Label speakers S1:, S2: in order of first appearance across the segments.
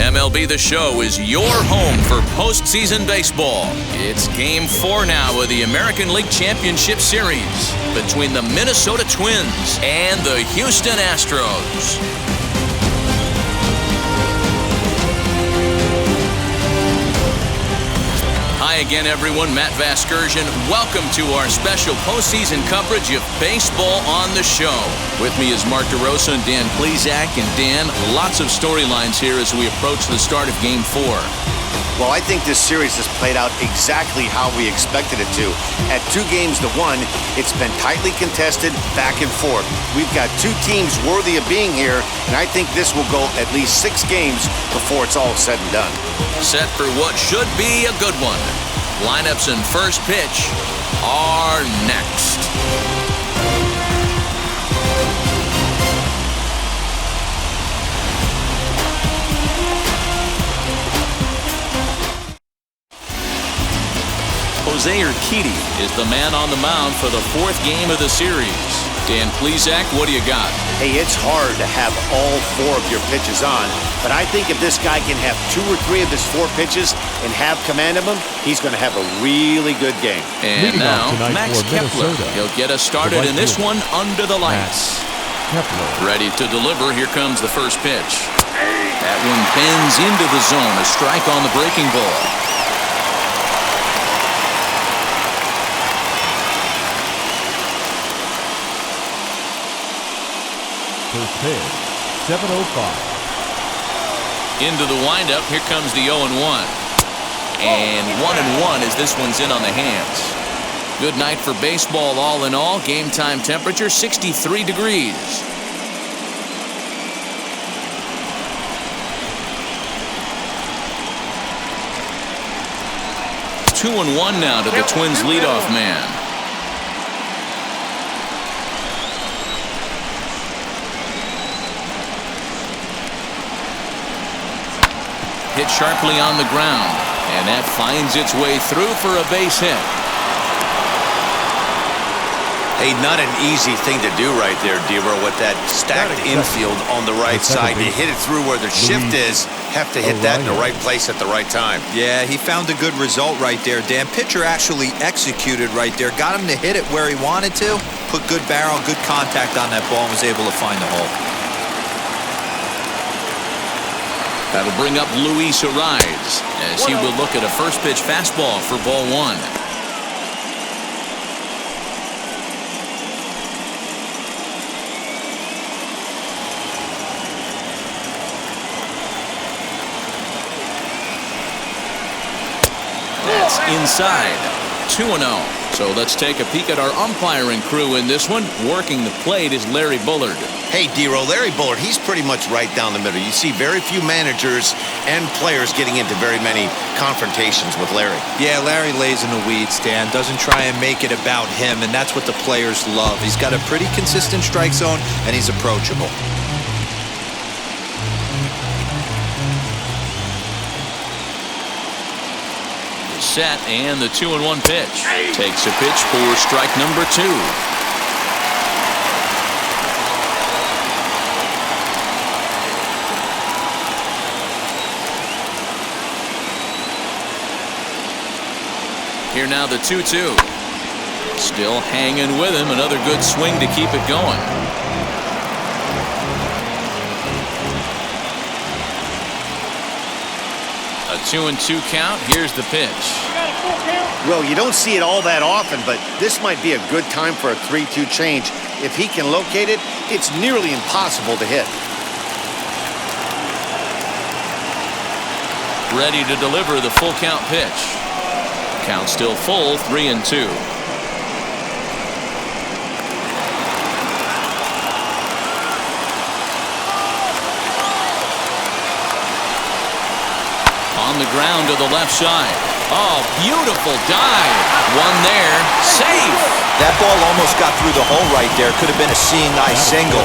S1: MLB The Show is your home for postseason baseball. It's Game 4 now of the American League Championship Series between the Minnesota Twins and the Houston Astros. Hi again, everyone. Matt Vasgersian. Welcome to our special postseason coverage of baseball on the show. With me is Mark DeRosa and Dan Plesac. And Dan, lots of storylines here as we approach the start of Game 4.
S2: Well, I think this series has played out exactly how we expected it to. At 2-1, it's been tightly contested, back and forth. We've got two teams worthy of being here, and I think this will go at least 6 games before it's all said and done.
S1: Set for what should be a good one. Lineups and first pitch are next. Jose Urquidy is the man on the mound for the 4th game of the series. Dan Plesac, what do you got?
S2: Hey, it's hard to have all 4 of your pitches on, but I think if this guy can have 2 or 3 of his 4 pitches and have command of them, he's going to have a really good game.
S1: And now, Max Kepler. He'll get us started in this one under the lights. Ready to deliver. Here comes the first pitch. That one bends into the zone. A strike on the breaking ball.
S3: First pitch, 7:05.
S1: Into the windup. Here comes the 0-1. And 1-1 as this one's in on the hands. Good night for baseball all in all. Game time temperature 63 degrees. Two and one now to the Twins leadoff man. Hit sharply on the ground, and that finds its way through for a base hit.
S2: Hey, not an easy thing to do right there, DeRosa, with that stacked infield on the right side. To hit it through where the shift is, have to hit that in the right place at the right time.
S4: Yeah, he found a good result right there, Dan. Pitcher actually executed right there. Got him to hit it where he wanted to. Put good barrel, good contact on that ball, and was able to find the hole.
S1: That'll bring up Luis Ariz as he will look at a first pitch fastball for ball 1. That's inside. 2-0. So let's take a peek at our umpiring crew in this one. Working the plate is Larry Bullard.
S2: Hey, DeRosa, Larry Bullard, he's pretty much right down the middle. You see very few managers and players getting into very many confrontations with Larry.
S4: Yeah, Larry lays in the weeds, Dan. Doesn't try and make it about him, and that's what the players love. He's got a pretty consistent strike zone, and he's approachable.
S1: Set, and the 2-1 pitch. Takes a pitch for strike number 2. Here now the 2-2. Still hanging with him. Another good swing to keep it going. A 2-2 count. Here's the pitch.
S2: Well, you don't see it all that often, but this might be a good time for a 3-2 change. If he can locate it, it's nearly impossible to hit.
S1: Ready to deliver the full count pitch. Count still full, 3-2. On the ground to the left side. Oh, beautiful dive. One there. Safe.
S4: That ball almost got through the hole right there. Could have been a seeing eye single.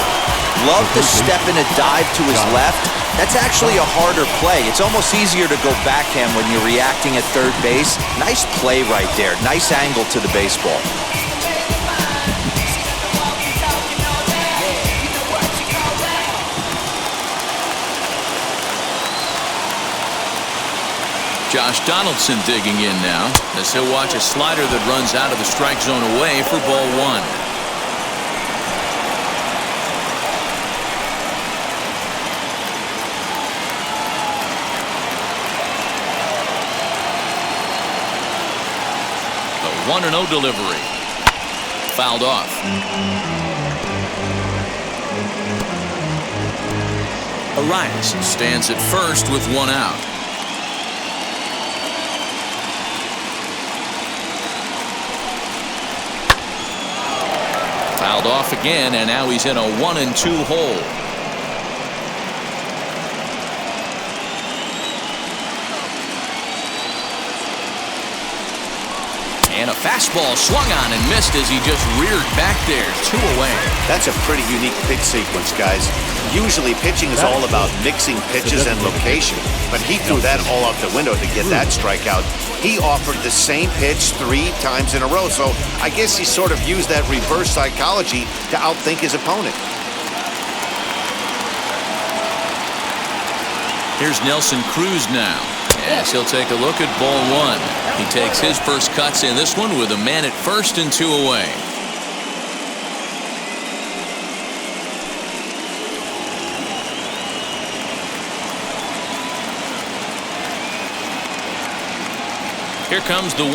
S4: Love the step and a dive to his left. That's actually a harder play. It's almost easier to go backhand when you're reacting at third base. Nice play right there. Nice angle to the baseball.
S1: Josh Donaldson digging in now as he'll watch a slider that runs out of the strike zone away for ball 1. The 1-0 delivery. Fouled off. Arias stands at first with 1 out. Fouled off again, and now he's in a 1-2 hole. And a fastball swung on and missed as he just reared back there. 2 away.
S2: That's a pretty unique pitch sequence, guys. Usually pitching is all about mixing pitches and location, but he threw that all out the window to get that strikeout. He offered the same pitch 3 times in a row, so I guess he sort of used that reverse psychology to outthink his opponent.
S1: Here's Nelson Cruz now, as he'll take a look at ball 1. He takes his first cuts in this one with a man at first and 2 away. Here comes the 1-0.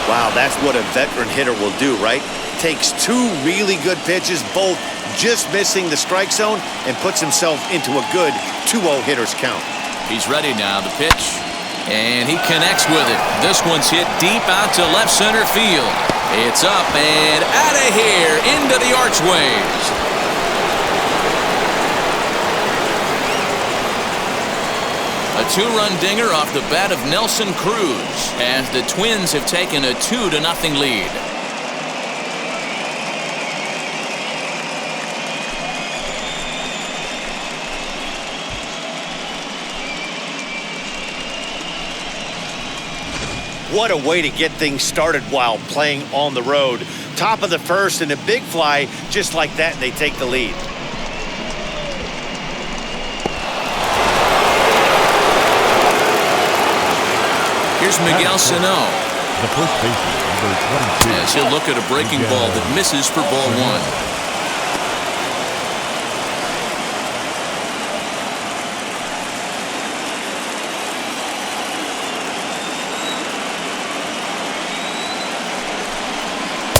S2: Wow, that's what a veteran hitter will do, right? Takes 2 really good pitches, both just missing the strike zone, and puts himself into a good 2-0 hitter's count.
S1: He's ready now, the pitch. And he connects with it. This one's hit deep out to left center field. It's up and out of here into the archways. A 2-run dinger off the bat of Nelson Cruz, as the Twins have taken a 2-0 lead.
S2: What a way to get things started while playing on the road. Top of the first and a big fly just like that, and they take the lead.
S1: Here's Miguel Sano.
S3: The first baseman, number 22.
S1: As he'll look at a breaking ball that misses for ball 1.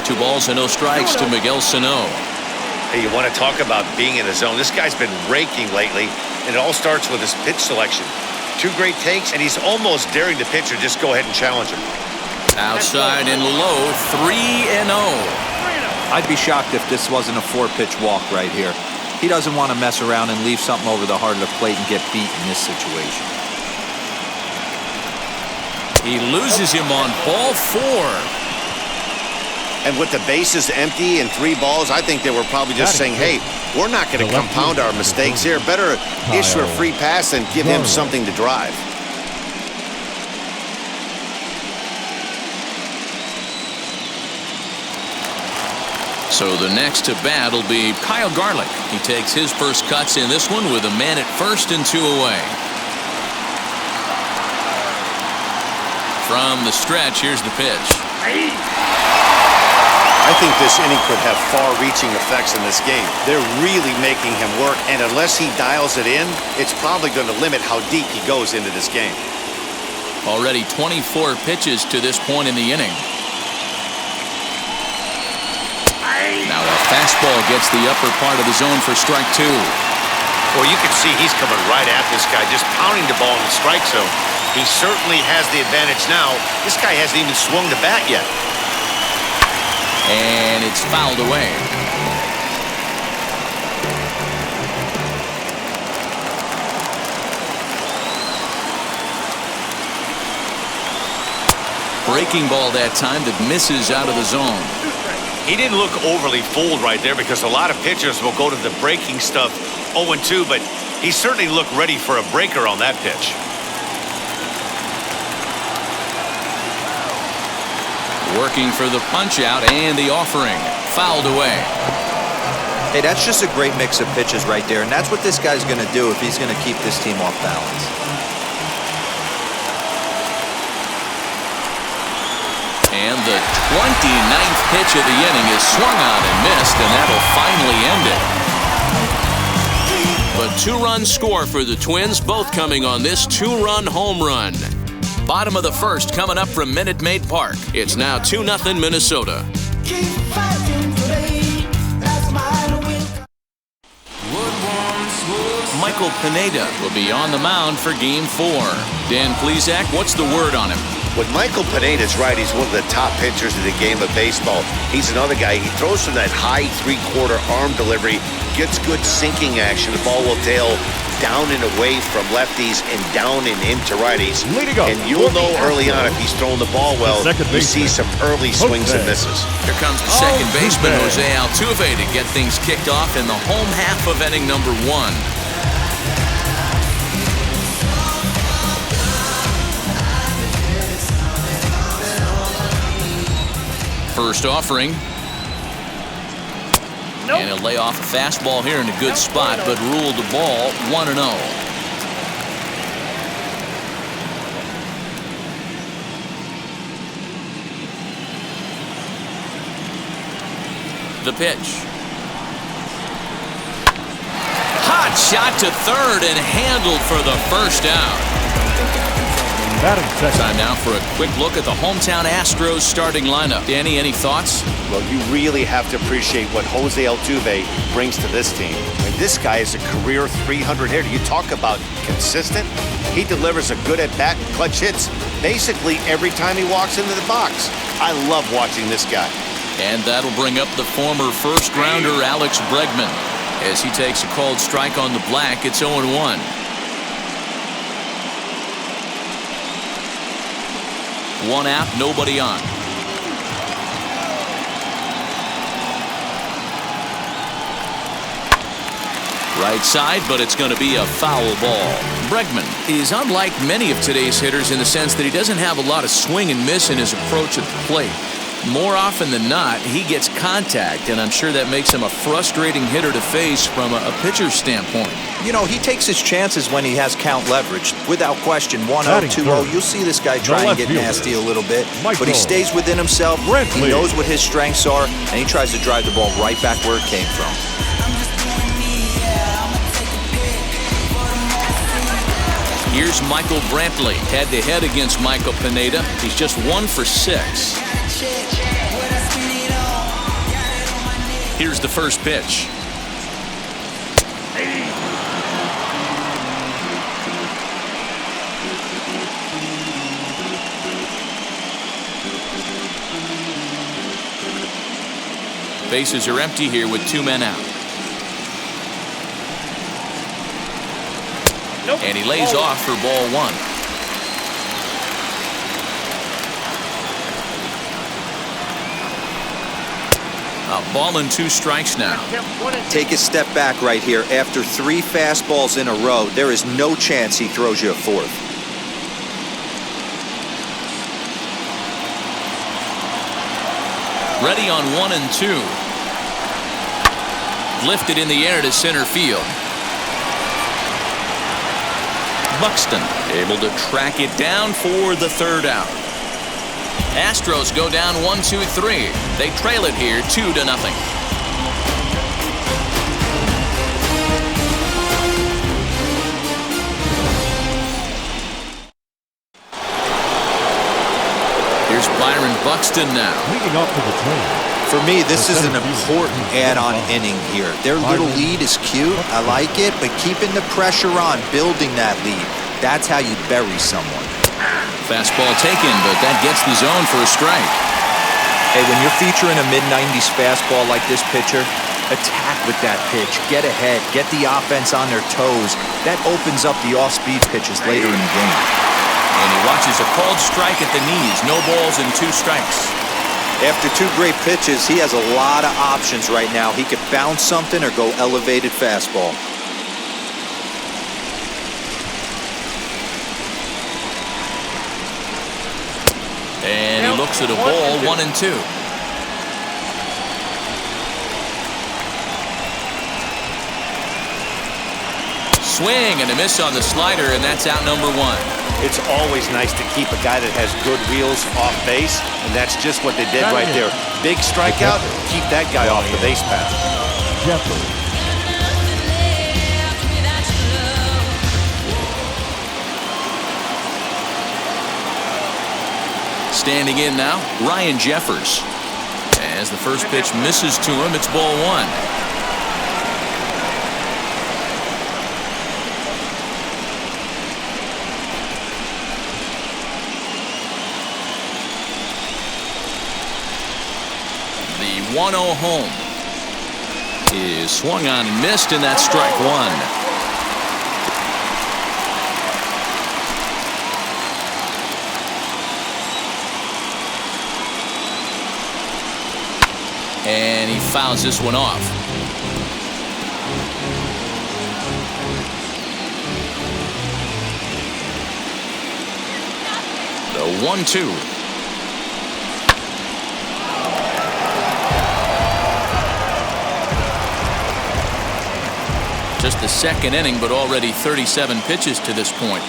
S1: Two balls and no strikes to Miguel Sano.
S2: Hey, you want to talk about being in the zone? This guy's been raking lately, and it all starts with his pitch selection. 2 great takes, and he's almost daring the pitcher just go ahead and challenge him.
S1: Outside and low, 3-0.
S4: I'd be shocked if this wasn't a 4-pitch walk right here. He doesn't want to mess around and leave something over the heart of the plate and get beat in this situation.
S1: He loses him on ball 4.
S2: And with the bases empty and 3 balls, I think they were probably just saying, hey, we're not going to compound our mistakes here. Better issue a free pass and give him something to drive.
S1: So the next to bat will be Kyle Garlick. He takes his first cuts in this one with a man at first and 2 away. From the stretch, here's the pitch.
S2: I think this inning could have far-reaching effects in this game. They're really making him work, and unless he dials it in, it's probably going to limit how deep he goes into this game.
S1: Already 24 pitches to this point in the inning. Now a fastball gets the upper part of the zone for strike 2.
S2: Well, you can see he's coming right at this guy, just pounding the ball in the strike zone. He certainly has the advantage now. This guy hasn't even swung the bat yet.
S1: And it's fouled away. Breaking ball that time that misses out of the zone.
S2: He didn't look overly fooled right there because a lot of pitchers will go to the breaking stuff 0-2, but he certainly looked ready for a breaker on that pitch.
S1: Working for the punch out and the offering. Fouled away.
S4: Hey, that's just a great mix of pitches right there, and that's what this guy's going to do if he's going to keep this team off balance.
S1: the 29th pitch of the inning is swung on and missed, and that'll finally end it. A two-run score for the Twins, both coming on this two-run home run. Bottom of the first coming up from Minute Maid Park. It's now 2-0 Minnesota. Michael Pineda will be on the mound for Game 4. Dan Plesac, what's the word on him?
S2: When Michael Pineda's right, he's one of the top pitchers in the game of baseball. He's another guy. He throws from that high three-quarter arm delivery, gets good sinking action. The ball will tail down and away from lefties and down and into righties. And you'll know early on if he's throwing the ball well, you see some early swings and misses.
S1: Here comes the second baseman, Jose Altuve, to get things kicked off in the home half of inning number 1. First offering. Nope. And he'll lay off a fastball here in a good spot, but ruled the ball 1-0. The pitch. Hot shot to third and handled for the first out. Time now for a quick look at the hometown Astros starting lineup. Danny, any thoughts?
S2: Well, you really have to appreciate what Jose Altuve brings to this team. I mean, this guy is a career 300 hitter. You talk about consistent. He delivers a good at-bat, clutch hits basically every time he walks into the box. I love watching this guy.
S1: And that'll bring up the former first-rounder Alex Bregman. As he takes a called strike on the black, it's 0-1. One out, nobody on. Right side, but it's going to be a foul ball. Bregman is unlike many of today's hitters in the sense that he doesn't have a lot of swing and miss in his approach at the plate. More often than not, he gets contact, and I'm sure that makes him a frustrating hitter to face from a pitcher's standpoint.
S4: You know, he takes his chances when he has count leverage. Without question, 1-0, 2-0, you'll see this guy try and get nasty a little bit, but he stays within himself. He knows what his strengths are, and he tries to drive the ball right back where it came from.
S1: Here's Michael Brantley, head-to-head against Michael Pineda. He's just 1 for 6. Here's the first pitch. Bases are empty here with 2 men out. And he lays off for ball 1. A ball and 2 strikes now.
S4: Take a step back right here. After 3 fastballs in a row, there is no chance he throws you a 4th.
S1: Ready on 1 and 2. Lifted in the air to center field. Buxton able to track it down for the 3rd out. Astros go down 1-2-3. They trail it here 2-0. Here's Byron Buxton now.
S3: Leading up to the train.
S4: For me, this is an important add-on inning here. Their little lead is cute. I like it, but keeping the pressure on, building that lead, that's how you bury someone.
S1: Fastball taken, but that gets the zone for a strike.
S4: Hey, when you're featuring a mid-90s fastball like this pitcher, attack with that pitch. Get ahead. Get the offense on their toes. That opens up the off-speed pitches later in the game.
S1: And he watches a called strike at the knees. No balls and 2 strikes.
S4: After 2 great pitches, he has a lot of options right now. He could bounce something or go elevated fastball.
S1: And he looks at a ball, 1 and 2. Swing and a miss on the slider, and that's out number 1.
S2: It's always nice to keep a guy that has good wheels off base, and that's just what they did right there. Big strikeout, keep that guy off the base path.
S3: Jeffers.
S1: Standing in now, Ryan Jeffers. As the first pitch misses to him, it's ball one. The 1-0 home is swung on and missed, and that's strike one. And he fouls this one off. The 1-2. Just the second inning, but already 37 pitches to this point.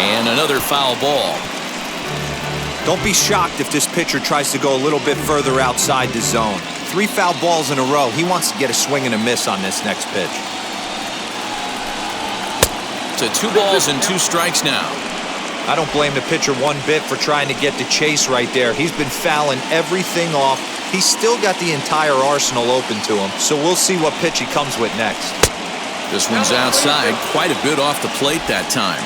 S1: And another foul ball.
S4: Don't be shocked if this pitcher tries to go a little bit further outside the zone. 3 foul balls in a row. He wants to get a swing and a miss on this next pitch.
S1: To 2 balls and 2 strikes now.
S4: I don't blame the pitcher one bit for trying to get the chase right there. He's been fouling everything off. He's still got the entire arsenal open to him, so we'll see what pitch he comes with next.
S1: This one's outside, quite a bit off the plate that time.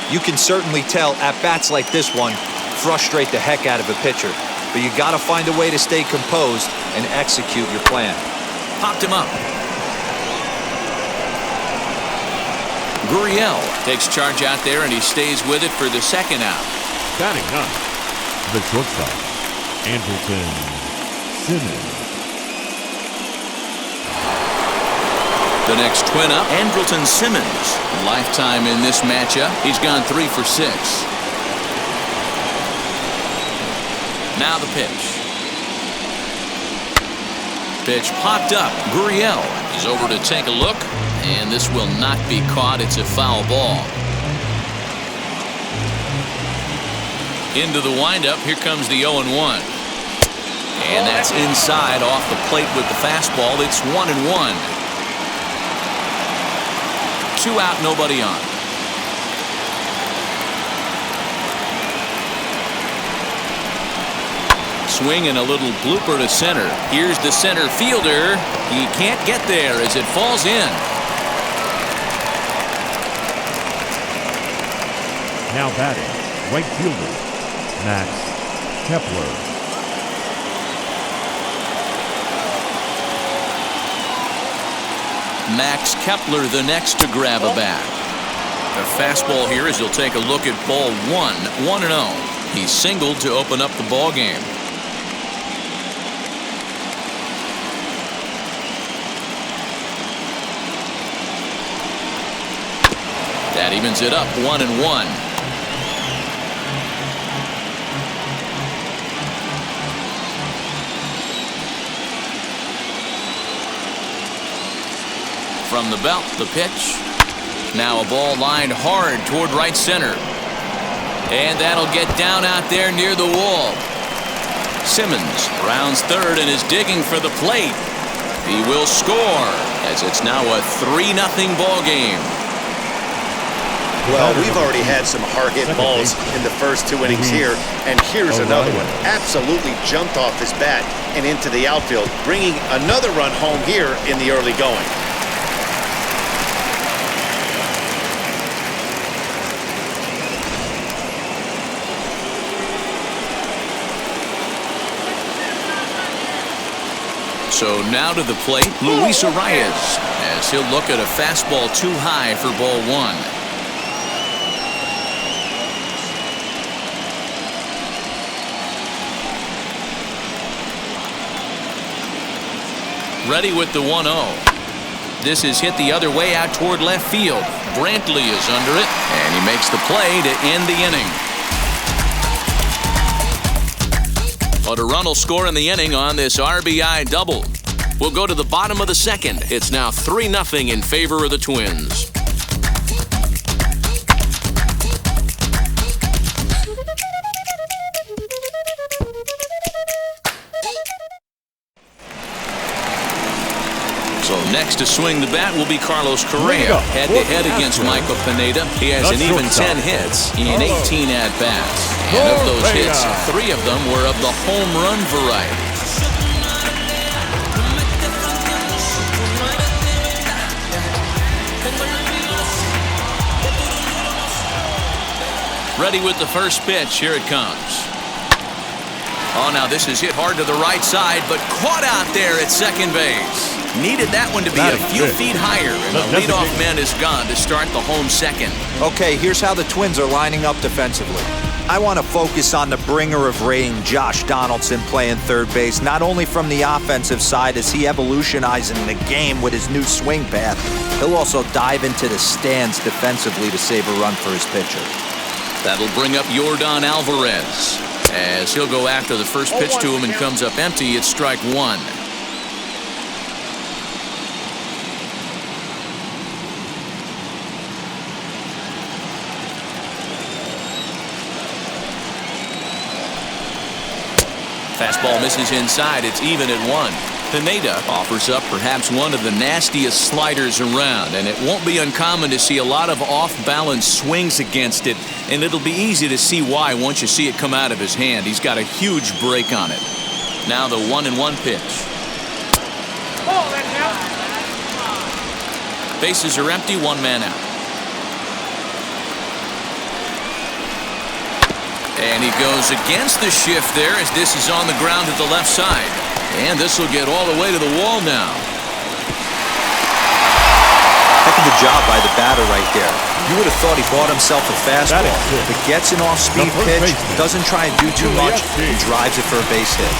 S4: You can certainly tell at-bats like this one frustrate the heck out of a pitcher, but you got to find a way to stay composed and execute your plan.
S1: Popped him up. Gurriel takes charge out there, and he stays with it for the second out.
S3: Batting ninth, the shortstop, Andrelton Simmons.
S1: The next twin up, Andrelton Simmons. Lifetime in this matchup. He's gone 3 for 6. Now the pitch. Pitch popped up. Gurriel is over to take a look, and this will not be caught. It's a foul ball. Into the windup. Here comes the 0-1. And that's inside off the plate with the fastball. It's 1-1. 2 out, nobody on. Swing and a little blooper to center. Here's the center fielder. He can't get there as it falls in.
S3: Now batting, right fielder, Max Kepler.
S1: Max Kepler the next to grab a bat. The fastball here as he'll take a look at ball 1, 1-0. He singled to open up the ball game. That evens it up, 1-1. From the belt, the pitch. Now a ball lined hard toward right center. And that'll get down out there near the wall. Simmons rounds third and is digging for the plate. He will score as it's now a 3-0 ball game.
S2: Well, we've already had some hard-hit balls in the first 2 innings here, and here's another one. Absolutely jumped off his bat and into the outfield, bringing another run home here in the early going.
S1: So now to the plate, Luis Arias, as he'll look at a fastball too high for ball 1. Ready with the 1-0. This is hit the other way out toward left field. Brantley is under it, and he makes the play to end the inning. But a run will score in the inning on this RBI double. We'll go to the bottom of the second. It's now 3-0 in favor of the Twins. So next to swing the bat will be Carlos Correa, head-to-head against Michael Pineda. He has an even 10 hits in 18 at-bats. And of those hits, 3 of them were of the home run variety. Ready with the first pitch. Here it comes. Oh, now this is hit hard to the right side, but caught out there at second base. Needed that one to be a few feet higher, and the leadoff man is gone to start the home second.
S4: Okay, here's how the Twins are lining up defensively. I want to focus on the bringer of rain, Josh Donaldson, playing third base, not only from the offensive side as he evolutionizing the game with his new swing path, he'll also dive into the stands defensively to save a run for his pitcher.
S1: That'll bring up Yordan Alvarez, as he'll go after the first pitch to him and comes up empty. It's strike 1. Fastball misses inside. It's even at 1. Pineda offers up perhaps one of the nastiest sliders around, and it won't be uncommon to see a lot of off-balance swings against it, and it'll be easy to see why once you see it come out of his hand. He's got a huge break on it. Now the 1-1 pitch. Bases are empty, 1 man out. And he goes against the shift there as this is on the ground to the left side. And this will get all the way to the wall now.
S4: Heck of a job by the batter right there. You would have thought he bought himself a fastball. But gets an off-speed pitch, doesn't try and do too much, and drives it for a base hit.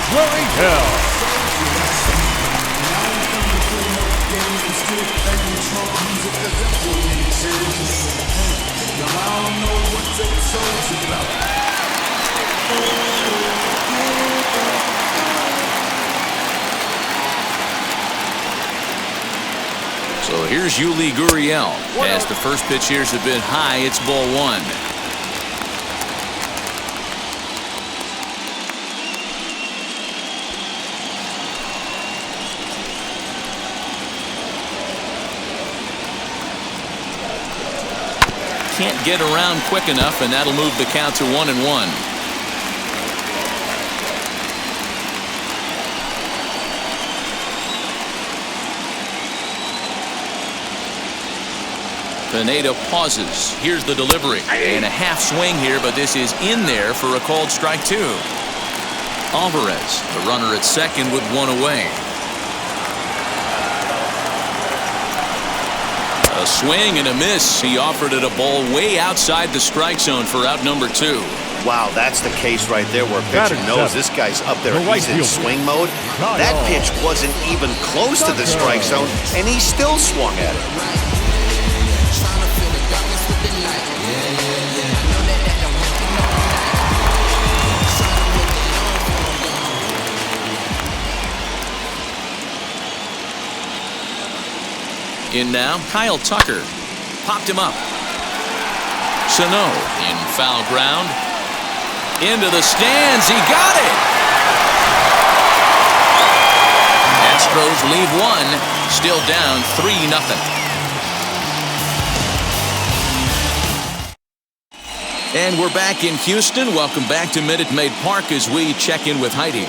S1: So here's Yuli Gurriel. As the first pitch here's a bit high, it's ball 1. Can't get around quick enough, and that'll move the count to 1-1. Pineda pauses. Here's the delivery. And a half swing here, but this is in there for a called strike 2. Alvarez, the runner at second with 1 away. A swing and a miss. He offered it a ball way outside the strike zone for out number 2.
S2: Wow, that's the case right there where a pitcher knows this guy's up there. He's in swing mode. That pitch wasn't even close to the strike zone, and he still swung at it.
S1: In now, Kyle Tucker. Popped him up. Sano in foul ground. Into the stands. He got it! Astros lead 1. Still down 3-0. And we're back in Houston. Welcome back to Minute Maid Park as we check in with Heidi.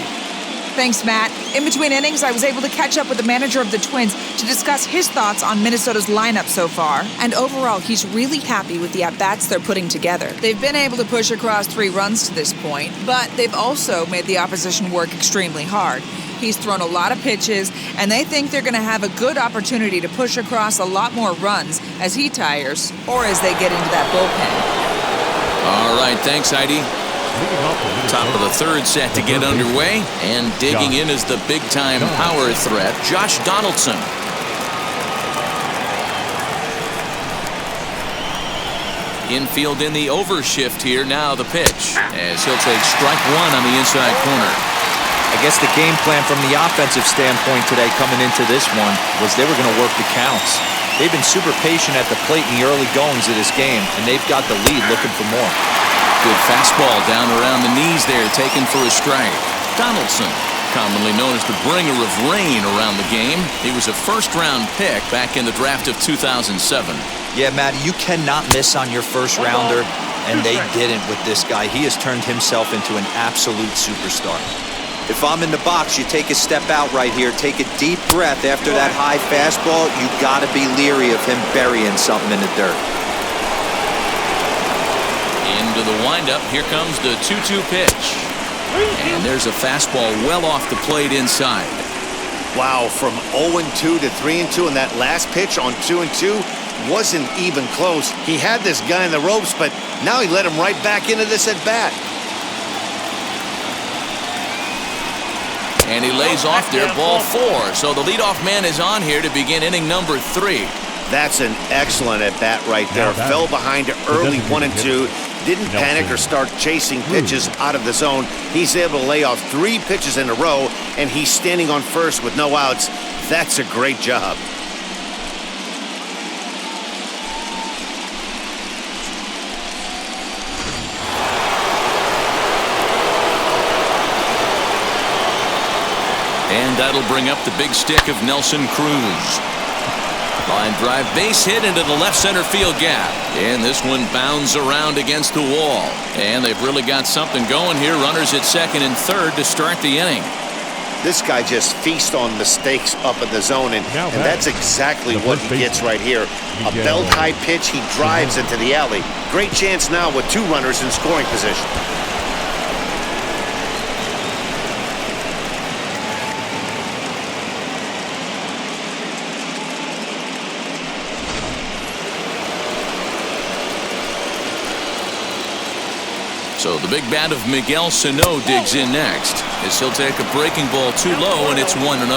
S5: Thanks, Matt. In between innings, I was able to catch up with the manager of the Twins to discuss his thoughts on Minnesota's lineup so far. And overall, he's really happy with the at-bats they're putting together. They've been able to push across 3 runs to this point, but they've also made the opposition work extremely hard. He's thrown a lot of pitches, and they think they're going to have a good opportunity to push across a lot more runs as he tires or as they get into that bullpen.
S1: All right, thanks, Heidi. Top of the third set to get underway, and digging in is the big-time power threat, Josh Donaldson. Infield in the overshift here. Now the pitch, as he'll take strike 1 on the inside corner.
S4: I guess the game plan from the offensive standpoint today coming into this one was they were going to work the counts. They've been super patient at the plate in the early goings of this game, and they've got the lead looking for more.
S1: Good fastball down around the knees there, taken for a strike. Donaldson commonly known as the bringer of rain around the game. He was a first-round pick back in the draft of 2007.
S4: Yeah, Matty, you cannot miss on your first rounder, and they didn't with this guy. He has turned himself into an absolute superstar. If I'm in the box, you take a step out right here, take a deep breath after that high fastball. You got to be leery of him burying something in the dirt.
S1: Into the windup, here comes the 2-2 pitch. And there's a fastball well off the plate inside.
S2: Wow, from 0-2 to 3-2, and that last pitch on 2-2 wasn't even close. He had this guy in the ropes, but now he let him right back into this at bat.
S1: And he lays off there, ball 4. So the leadoff man is on here to begin inning number 3.
S2: That's an excellent at bat right there. Fell behind early 1-2. Didn't panic or start chasing pitches out of the zone. He's able to lay off 3 pitches in a row, and he's standing on first with no outs. That's a great job.
S1: And that'll bring up the big stick of Nelson Cruz. Line drive, base hit into the left center field gap. And this one bounds around against the wall. And they've really got something going here. Runners at second and third to start the inning.
S2: This guy just feasts on mistakes up in the zone, and that's exactly what he gets right here. A belt-high pitch, he drives into the alley. Great chance now with 2 runners in scoring position.
S1: So the big bat of Miguel Sano digs in next, as he'll take a breaking ball too low, and it's 1-0.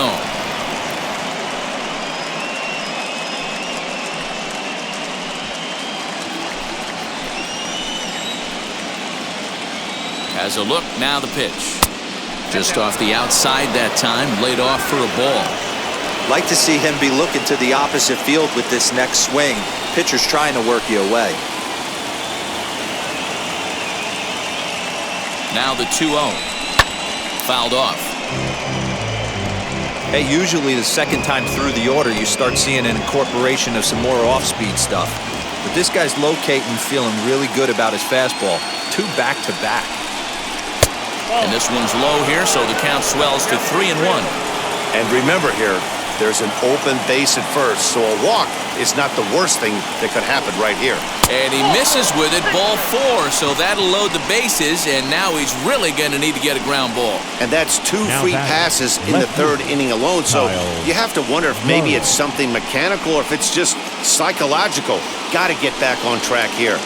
S1: Has a look, now the pitch. Just off the outside that time, laid off for a ball.
S4: Like to see him be looking to the opposite field with this next swing. Pitcher's trying to work you away.
S1: Now the 2-0. Fouled off.
S4: Hey, usually the second time through the order, you start seeing an incorporation of some more off-speed stuff. But this guy's locating, feeling really good about his fastball. 2 back-to-back.
S1: And this one's low here, so the count swells to 3-1.
S2: And remember here, there's an open base at first, so a walk is not the worst thing that could happen right here.
S1: And he misses with it, ball 4, so that'll load the bases, and now he's really going to need to get a ground ball.
S2: And that's 2 free passes in the 3rd inning alone, so you have to wonder if maybe it's something mechanical or if it's just psychological. Got to get back on track here.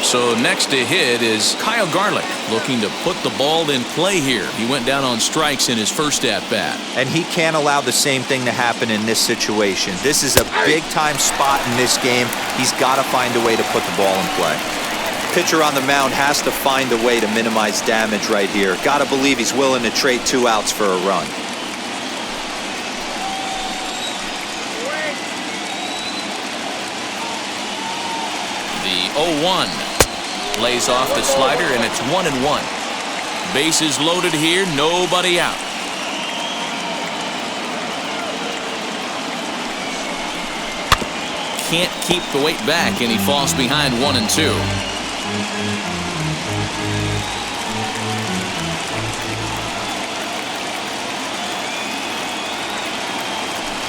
S1: So next to hit is Kyle Garlick, looking to put the ball in play here. He went down on strikes in his first at-bat.
S4: And he can't allow the same thing to happen in this situation. This is a big-time spot in this game. He's got to find a way to put the ball in play. Pitcher on the mound has to find a way to minimize damage right here. Got to believe he's willing to trade 2 outs for a run.
S1: The 0-1. Lays off the slider, and it's 1-1. Bases loaded here, nobody out. Can't keep the weight back, and he falls behind 1-2.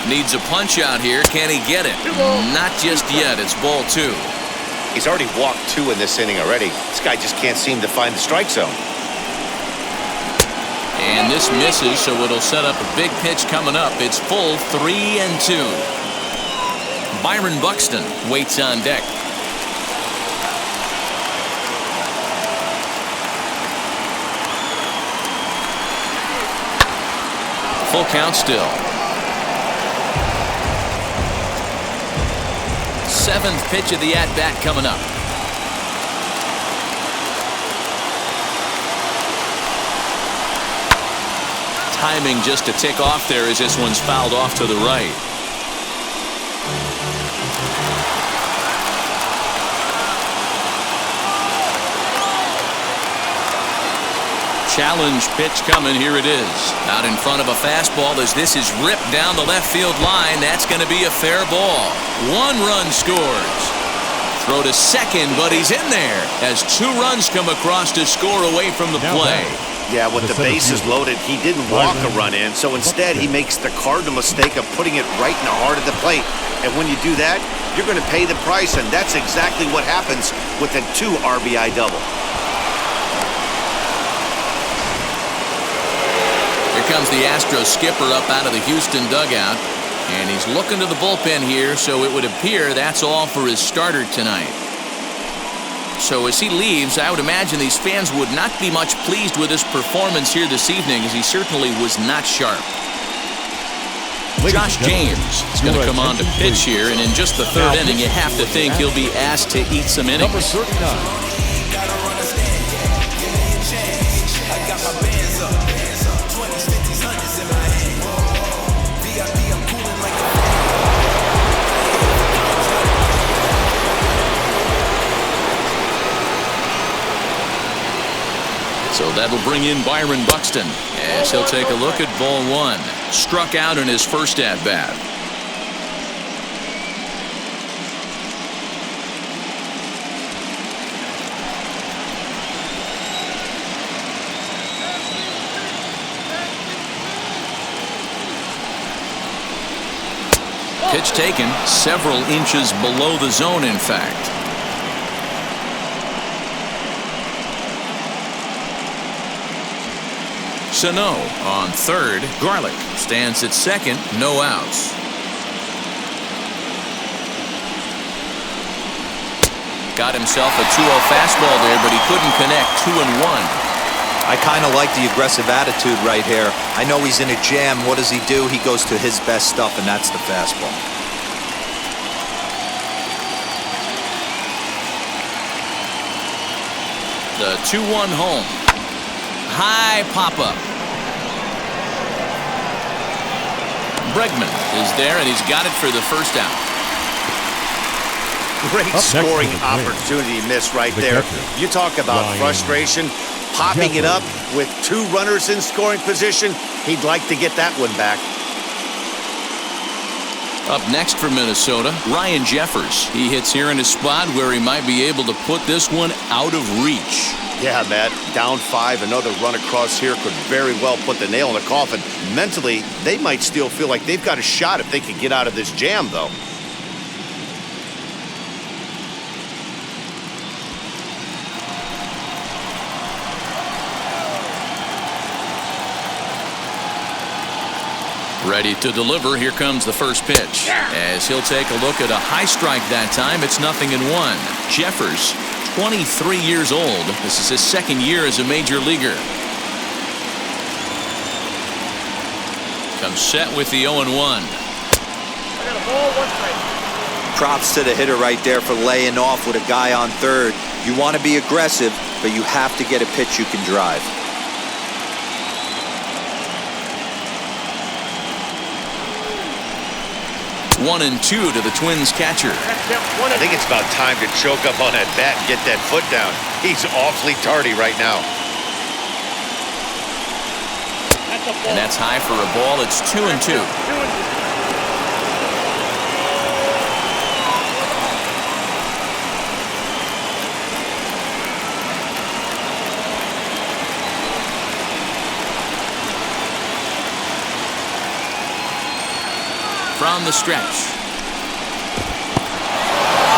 S1: Needs a punch out here. Can he get it? Not just yet. It's ball 2.
S2: He's already walked 2 in this inning already. This guy just can't seem to find the strike zone.
S1: And this misses, so it'll set up a big pitch coming up. It's full 3-2. Byron Buxton waits on deck. Full count still. 7th pitch of the at-bat coming up. Timing just to tick off there as this one's fouled off to the right. Challenge pitch coming. Here it is. Out in front of a fastball as this is ripped down the left field line. That's going to be a fair ball. 1 run scores. Throw to second, but he's in there as 2 runs come across to score away from the play.
S2: Yeah, with the bases loaded, he didn't walk a run in, so instead he makes the cardinal mistake of putting it right in the heart of the plate. And when you do that, you're going to pay the price, and that's exactly what happens with a 2 RBI double.
S1: Here comes the Astros skipper up out of the Houston dugout, and he's looking to the bullpen here, so it would appear that's all for his starter tonight. So as he leaves, I would imagine these fans would not be much pleased with his performance here this evening, as he certainly was not sharp. Josh James is going to come on to pitch here, and in just the 3rd inning, you have to think he'll be asked to eat some innings.
S3: Number 39.
S1: So that'll bring in Byron Buxton as he'll take a look at ball 1. Struck out in his first at-bat. Pitch taken several inches below the zone, in fact. Sano on third. Garlick stands at second. No outs. Got himself a 2-0 fastball there, but he couldn't connect. 2-1.
S4: I kind of like the aggressive attitude right here. I know he's in a jam. What does he do? He goes to his best stuff, and that's the fastball.
S1: The 2-1 home. High pop-up. Bregman is there, and he's got it for the first out.
S2: Great scoring opportunity missed right there. You talk about frustration, popping it up with 2 runners in scoring position. He'd like to get that one back.
S1: Up next for Minnesota, Ryan Jeffers. He hits here in a spot where he might be able to put this one out of reach.
S2: Yeah, Matt, down 5, another run across here could very well put the nail in the coffin. Mentally, they might still feel like they've got a shot if they can get out of this jam, though.
S1: Ready to deliver. Here comes the first pitch. As he'll take a look at a high strike that time. It's 0-1. Jeffers, 23 years old. This is his 2nd year as a major leaguer. Comes set with the 0-1.
S4: Props to the hitter right there for laying off with a guy on third. You want to be aggressive, but you have to get a pitch you can drive.
S1: One and 2 to the Twins catcher.
S2: I think it's about time to choke up on that bat and get that foot down. He's awfully tardy right now.
S1: And that's high for a ball. It's 2-2. From the stretch.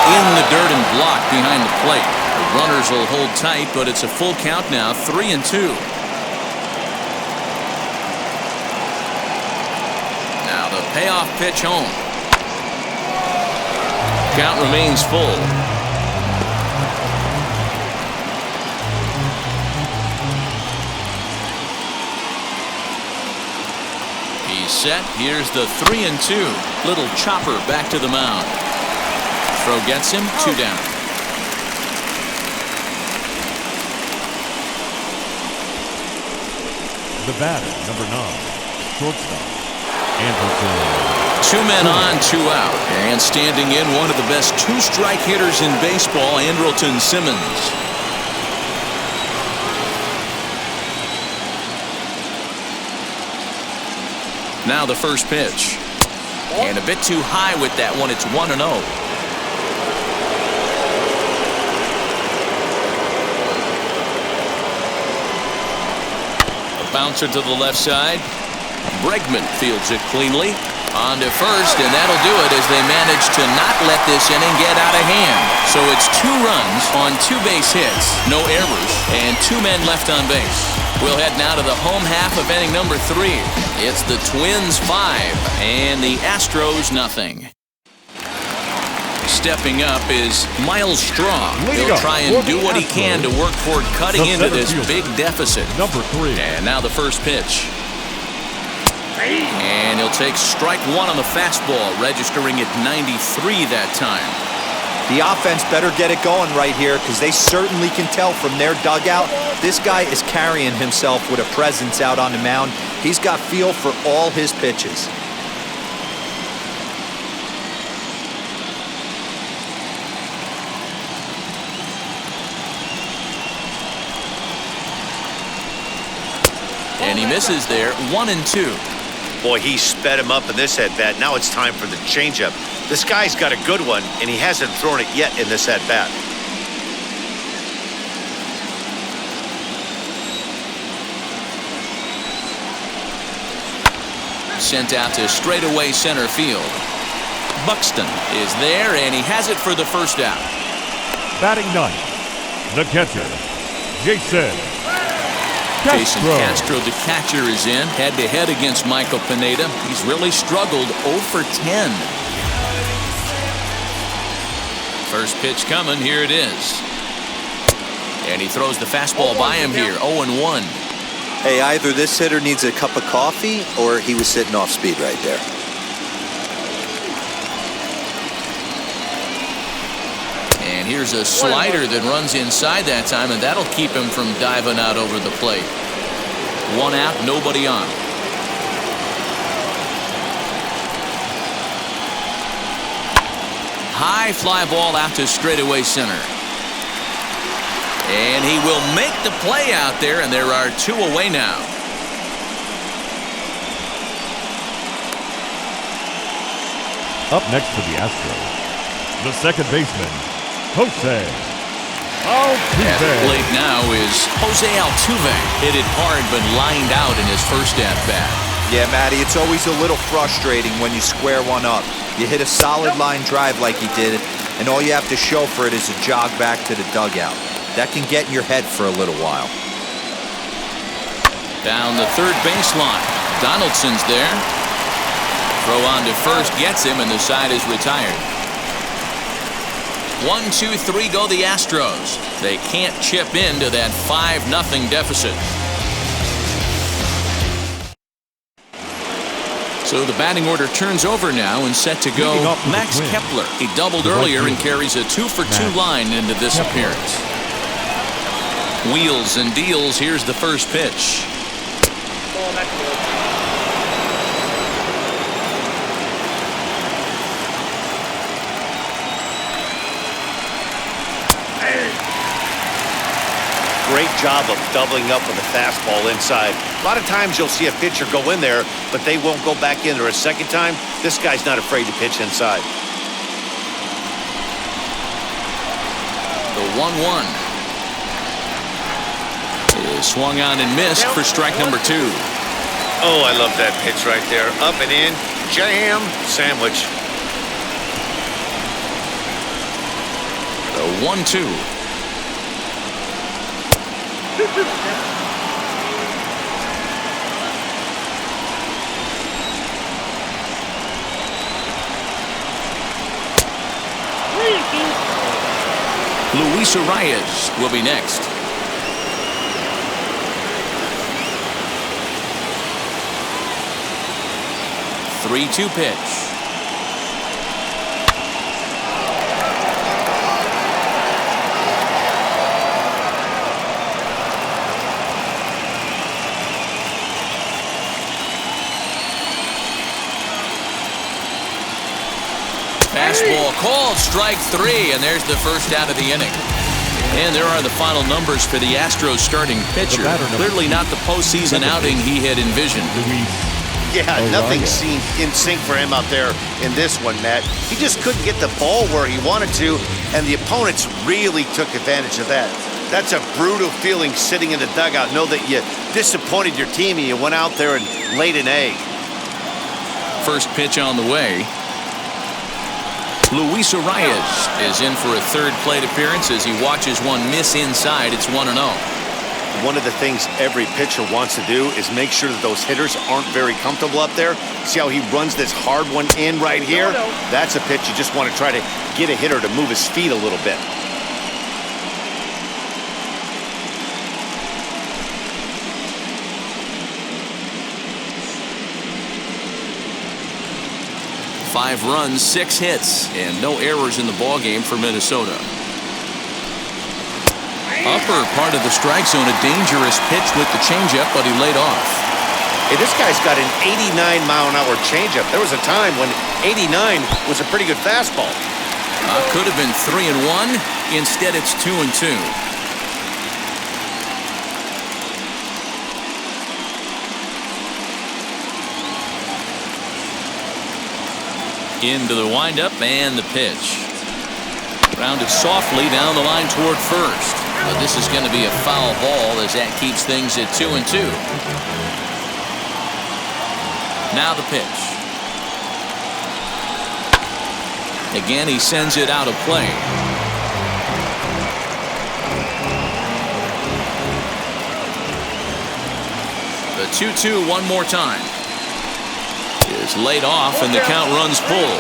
S1: In the dirt and blocked behind the plate. The runners will hold tight, but it's a full count now, 3-2. Now the payoff pitch home. Count remains full. Set. Here's the 3-2. Little chopper back to the mound. Throw gets him. 2 down.
S3: The batter, number 9, shortstop, Anderson.
S1: 2 men on, 2 out. And standing in, one of the best 2-strike hitters in baseball, Andrelton Simmons. Now the first pitch. And a bit too high with that one. It's 1-0. A bouncer to the left side. Bregman fields it cleanly. On to first, and that'll do it as they manage to not let this inning get out of hand. So it's 2 runs on 2 base hits, no errors, and 2 men left on base. We'll head now to the home half of inning number 3. It's the Twins 5 and the Astros nothing. Stepping up is Miles Straw. He'll try and do what he can to work toward cutting into this big deficit.
S3: Number 3.
S1: And now the first pitch. And he'll take strike 1 on the fastball, registering at 93 that time.
S4: The offense better get it going right here because they certainly can tell from their dugout this guy is carrying himself with a presence out on the mound. He's got feel for all his pitches.
S1: And he misses there, 1-2.
S2: Boy, he sped him up in this at-bat. Now it's time for the changeup. This guy's got a good one, and he hasn't thrown it yet in this at-bat.
S1: Sent out to straightaway center field. Buxton is there, and he has it for the first out.
S3: Batting 9th, the catcher, Jason
S1: Castro, the catcher, is in head-to-head against Michael Pineda. He's really struggled 0 for 10. First pitch coming. Here it is. And he throws the fastball by him here, 0-1.
S4: Hey, either this hitter needs a cup of coffee or he was sitting off speed right there.
S1: And here's a slider that runs inside that time, and that'll keep him from diving out over the plate. 1 out, nobody on. High fly ball out to straightaway center. And he will make the play out there, and there are 2 away now.
S3: Up next for the Astros, the second baseman, Jose Altuve.
S1: At the plate now is Jose Altuve. Hit it hard, but lined out in his first at-bat.
S4: Yeah, Matty, it's always a little frustrating when you square one up. You hit a solid line drive like he did, and all you have to show for it is a jog back to the dugout. That can get in your head for a little while.
S1: Down the third baseline. Donaldson's there. Throw on to first gets him, and the side is retired. 1-2-3 go the Astros. They can't chip into that 5-0 deficit. So the batting order turns over now and set to go Max Kepler. He doubled earlier and carries a 2-for-2 line into this appearance. Wheels and deals. Here's the first pitch.
S2: Great job of doubling up with a fastball inside. A lot of times you'll see a pitcher go in there, but they won't go back in there a second time. This guy's not afraid to pitch inside.
S1: The 1-1 is swung on and missed for strike number 2.
S2: Oh, I love that pitch right there. Up and in, jam, sandwich.
S1: The 1-2. Luis Arias will be next. The 3-2 pitch. Fastball called, strike 3, and there's the first out of the inning. And there are the final numbers for the Astros starting pitcher. Clearly not the postseason outing he had envisioned.
S2: Yeah, nothing seemed in sync for him out there in this one, Matt. He just couldn't get the ball where he wanted to, and the opponents really took advantage of that. That's a brutal feeling sitting in the dugout. Know that you disappointed your team and you went out there and laid an egg.
S1: First pitch on the way. Luis Arias is in for a third plate appearance as he watches one miss inside. It's 1-0.
S2: One of the things every pitcher wants to do is make sure that those hitters aren't very comfortable up there. See how he runs this hard one in right here? That's a pitch you just want to try to get a hitter to move his feet a little bit.
S1: Five runs, 6 hits, and no errors in the ballgame for Minnesota. Upper part of the strike zone, a dangerous pitch with the changeup, but he laid off.
S2: Hey, this guy's got an 89-mile-an-hour changeup. There was a time when 89 was a pretty good fastball.
S1: Could have been 3-1. Instead, it's 2-2. Into the windup and the pitch. Rounded softly down the line toward first. But this is going to be a foul ball as that keeps things at 2-2. Now the pitch. Again, he sends it out of play. The 2-2 one more time. Is laid off and the count runs full.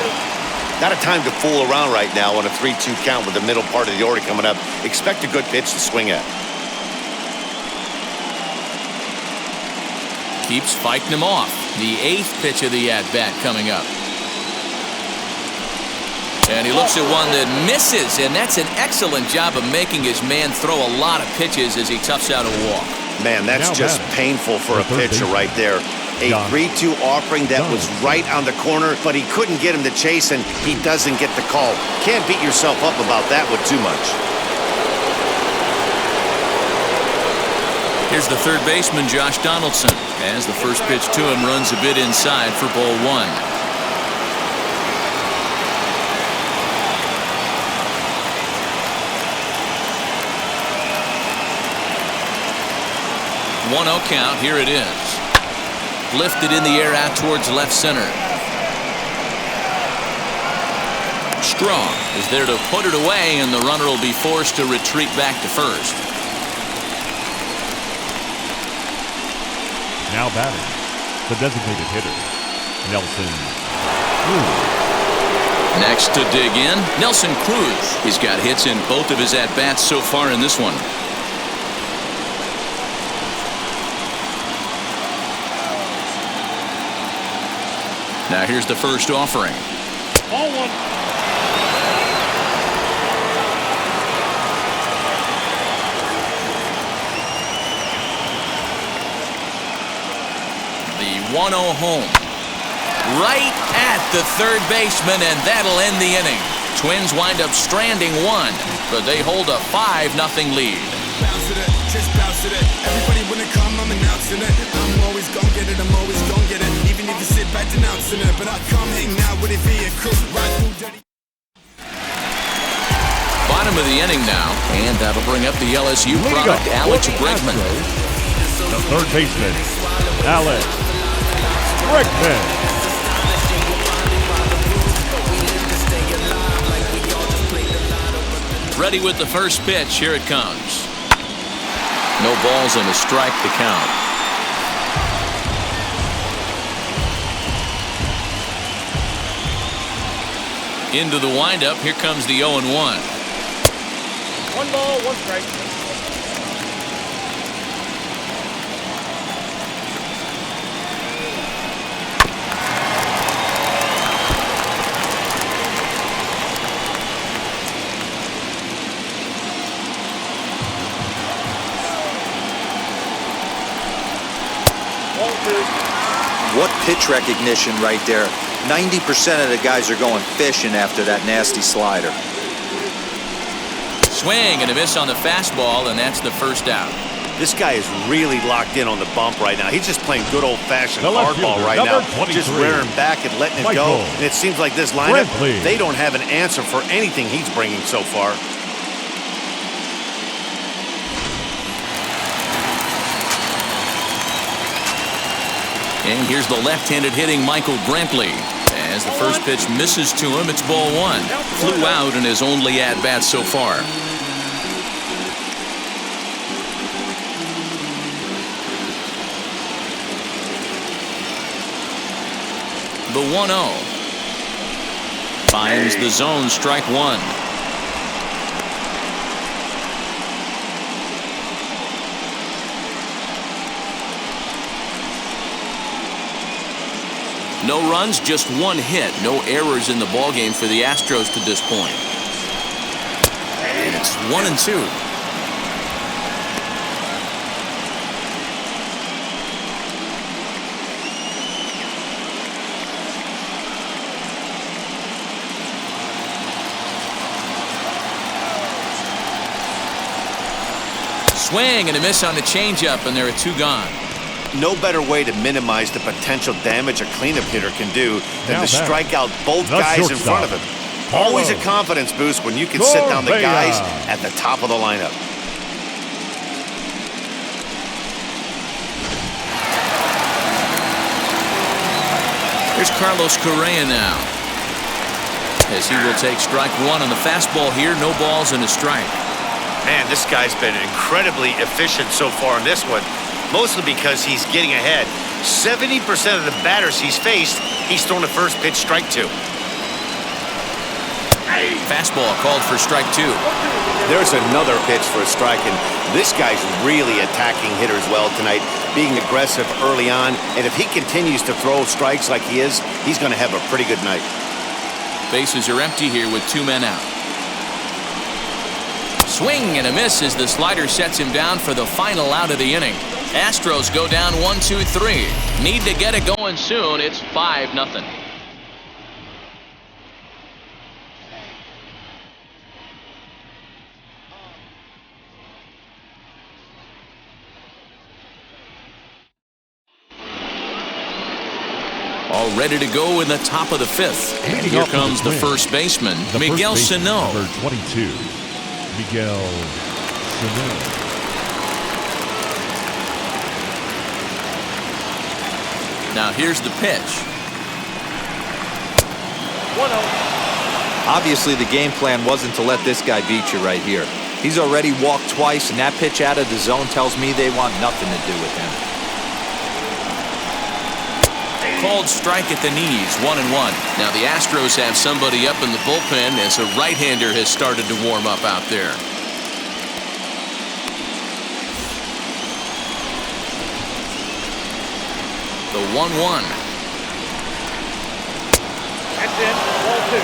S2: Not a time to fool around right now on a 3-2 count with the middle part of the order coming up. Expect a good pitch to swing at.
S1: Keeps fighting him off. The 8th pitch of the at-bat coming up. And he looks at one that misses, and that's an excellent job of making his man throw a lot of pitches as he toughs out a walk.
S2: Man, that's just painful for a pitcher right there. A 3-2 offering that was right on the corner, but he couldn't get him to chase, and he doesn't get the call. Can't beat yourself up about that one too much.
S1: Here's the third baseman, Josh Donaldson, as the first pitch to him runs a bit inside for ball 1. One-0 count. Here it is. Lifted in the air out towards left center. Strong is there to put it away, and the runner will be forced to retreat back to first.
S3: Now batting, the designated hitter, Nelson Cruz.
S1: Next to dig in, Nelson Cruz. He's got hits in both of his at-bats so far in this one. Now here's the first offering.
S3: Ball 1.
S1: The 1-0 home. Right at the third baseman, and that'll end the inning. Twins wind up stranding 1, but they hold a 5-0 lead.
S6: Bounce it, just bounce it. Everybody wanna come, I'm announcing it. I'm always gonna get it, I'm always gonna get it. Even if you sit back denouncing it, but I come hang out with it via crew. Right through dirty.
S1: Bottom of the inning now, and that'll bring up the LSU product, Alex Bregman.
S3: The third baseman, Alex Bregman.
S1: Ready with the first pitch. Here it comes. No balls and a strike to count. Into the windup. Here comes the 0-1.
S7: 1 ball, 1 strike.
S4: What pitch recognition right there. 90% of the guys are going fishing after that nasty slider.
S1: Swing and a miss on the fastball, and that's the first out.
S2: This guy is really locked in on the bump right now. He's just playing good old-fashioned hardball right now. Just rearing back and letting it go. And it seems like this lineup, they don't have an answer for anything he's bringing so far.
S1: And here's the left-handed hitting Michael Brantley. As the first pitch misses to him, it's ball one. Flew out in his only at-bat so far. The 1-0. Finds the zone, strike one. No runs, just one hit. No errors in the ballgame for the Astros to this point. And it's 1-2. Swing and a miss on the changeup, and there are two gone.
S2: No better way to minimize the potential damage a cleanup hitter can do than to strike out both guys in front of him. Always a confidence boost when you can sit down the guys at the top of the lineup.
S1: Here's Carlos Correa now, as he will take strike one on the fastball here. No balls and a strike.
S2: Man, this guy's been incredibly efficient so far in this one. Mostly because he's getting ahead. 70% of the batters he's faced, he's thrown a first pitch strike to.
S1: Fastball called for strike two.
S2: There's another pitch for a strike, and this guy's really attacking hitters well tonight, being aggressive early on, and if he continues to throw strikes like he is, he's going to have a pretty good night.
S1: Bases are empty here with two men out. Swing and a miss as the slider sets him down for the final out of the inning. Astros go down 1-2-3. Need to get it going soon. It's 5-0. All ready to go in the top of the fifth. And here comes the first baseman, Miguel Sano.
S3: Number 22, Miguel Sano.
S1: Now here's the pitch.
S7: 1-0.
S4: Obviously, the game plan wasn't to let this guy beat you right here. He's already walked twice, and that pitch out of the zone tells me they want nothing to do with him.
S1: Called strike at the knees, 1-1. Now the Astros have somebody up in the bullpen as a right-hander has started to warm up out there. The 1-1.
S7: That's it. Ball two.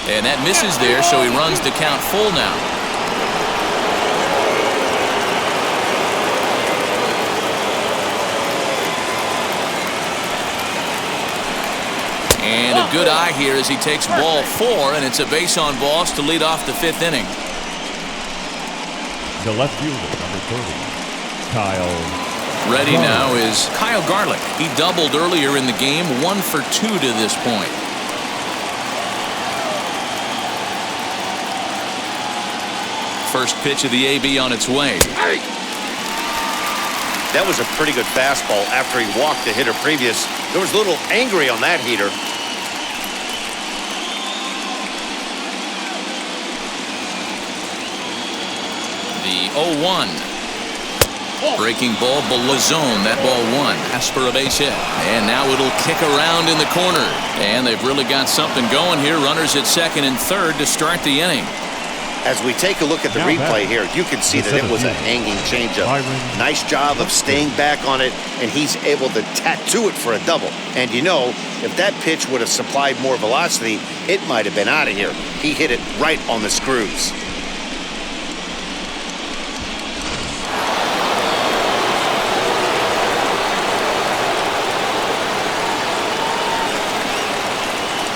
S1: And that misses there, so he runs the count full now. And a good eye here as he takes ball four, and it's a base on balls to lead off the fifth inning.
S3: The left fielder, number 30, Kyle.
S1: Ready now is Kyle Garlick. He doubled earlier in the game, 1 for 2 to this point. First pitch of the AB on its way.
S2: That was a pretty good fastball after he walked the hitter previous. There was a little angry on that heater.
S1: The 0-1. Breaking ball below zone. That ball one. As for a base hit. And now it'll kick around in the corner. And they've really got something going here. Runners at second and third to start the inning.
S2: As we take a look at the replay here, you can see that it was a hanging changeup. Nice job of staying back on it, and he's able to tattoo it for a double. And you know, if that pitch would have supplied more velocity, it might have been out of here. He hit it right on the screws.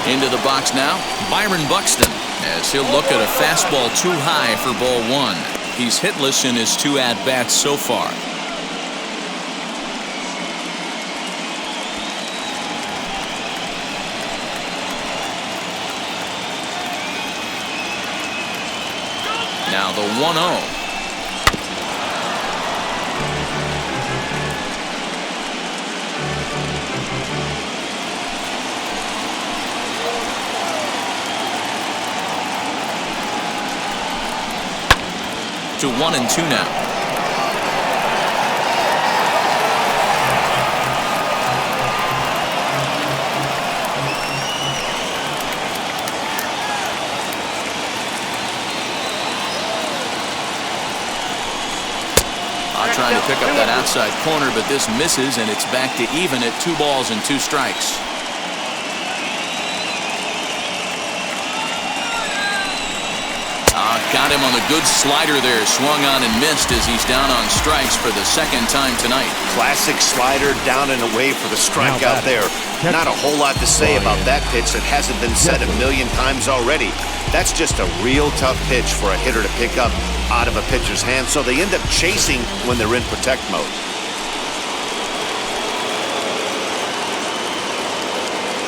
S1: Into the box now, Byron Buxton, as he'll look at a fastball too high for ball one. He's hitless in his 2 at-bats so far. Now the 1-0. 1-2 now. Trying to pick up that outside corner, but this misses, and it's back to even at 2 balls and 2 strikes. Got him on a good slider there, swung on and missed as he's down on strikes for the 2nd time tonight.
S2: Classic slider down and away for the strikeout there. Not a whole lot to say about that pitch that hasn't been said a million times already. That's just a real tough pitch for a hitter to pick up out of a pitcher's hand, so they end up chasing when they're in protect mode.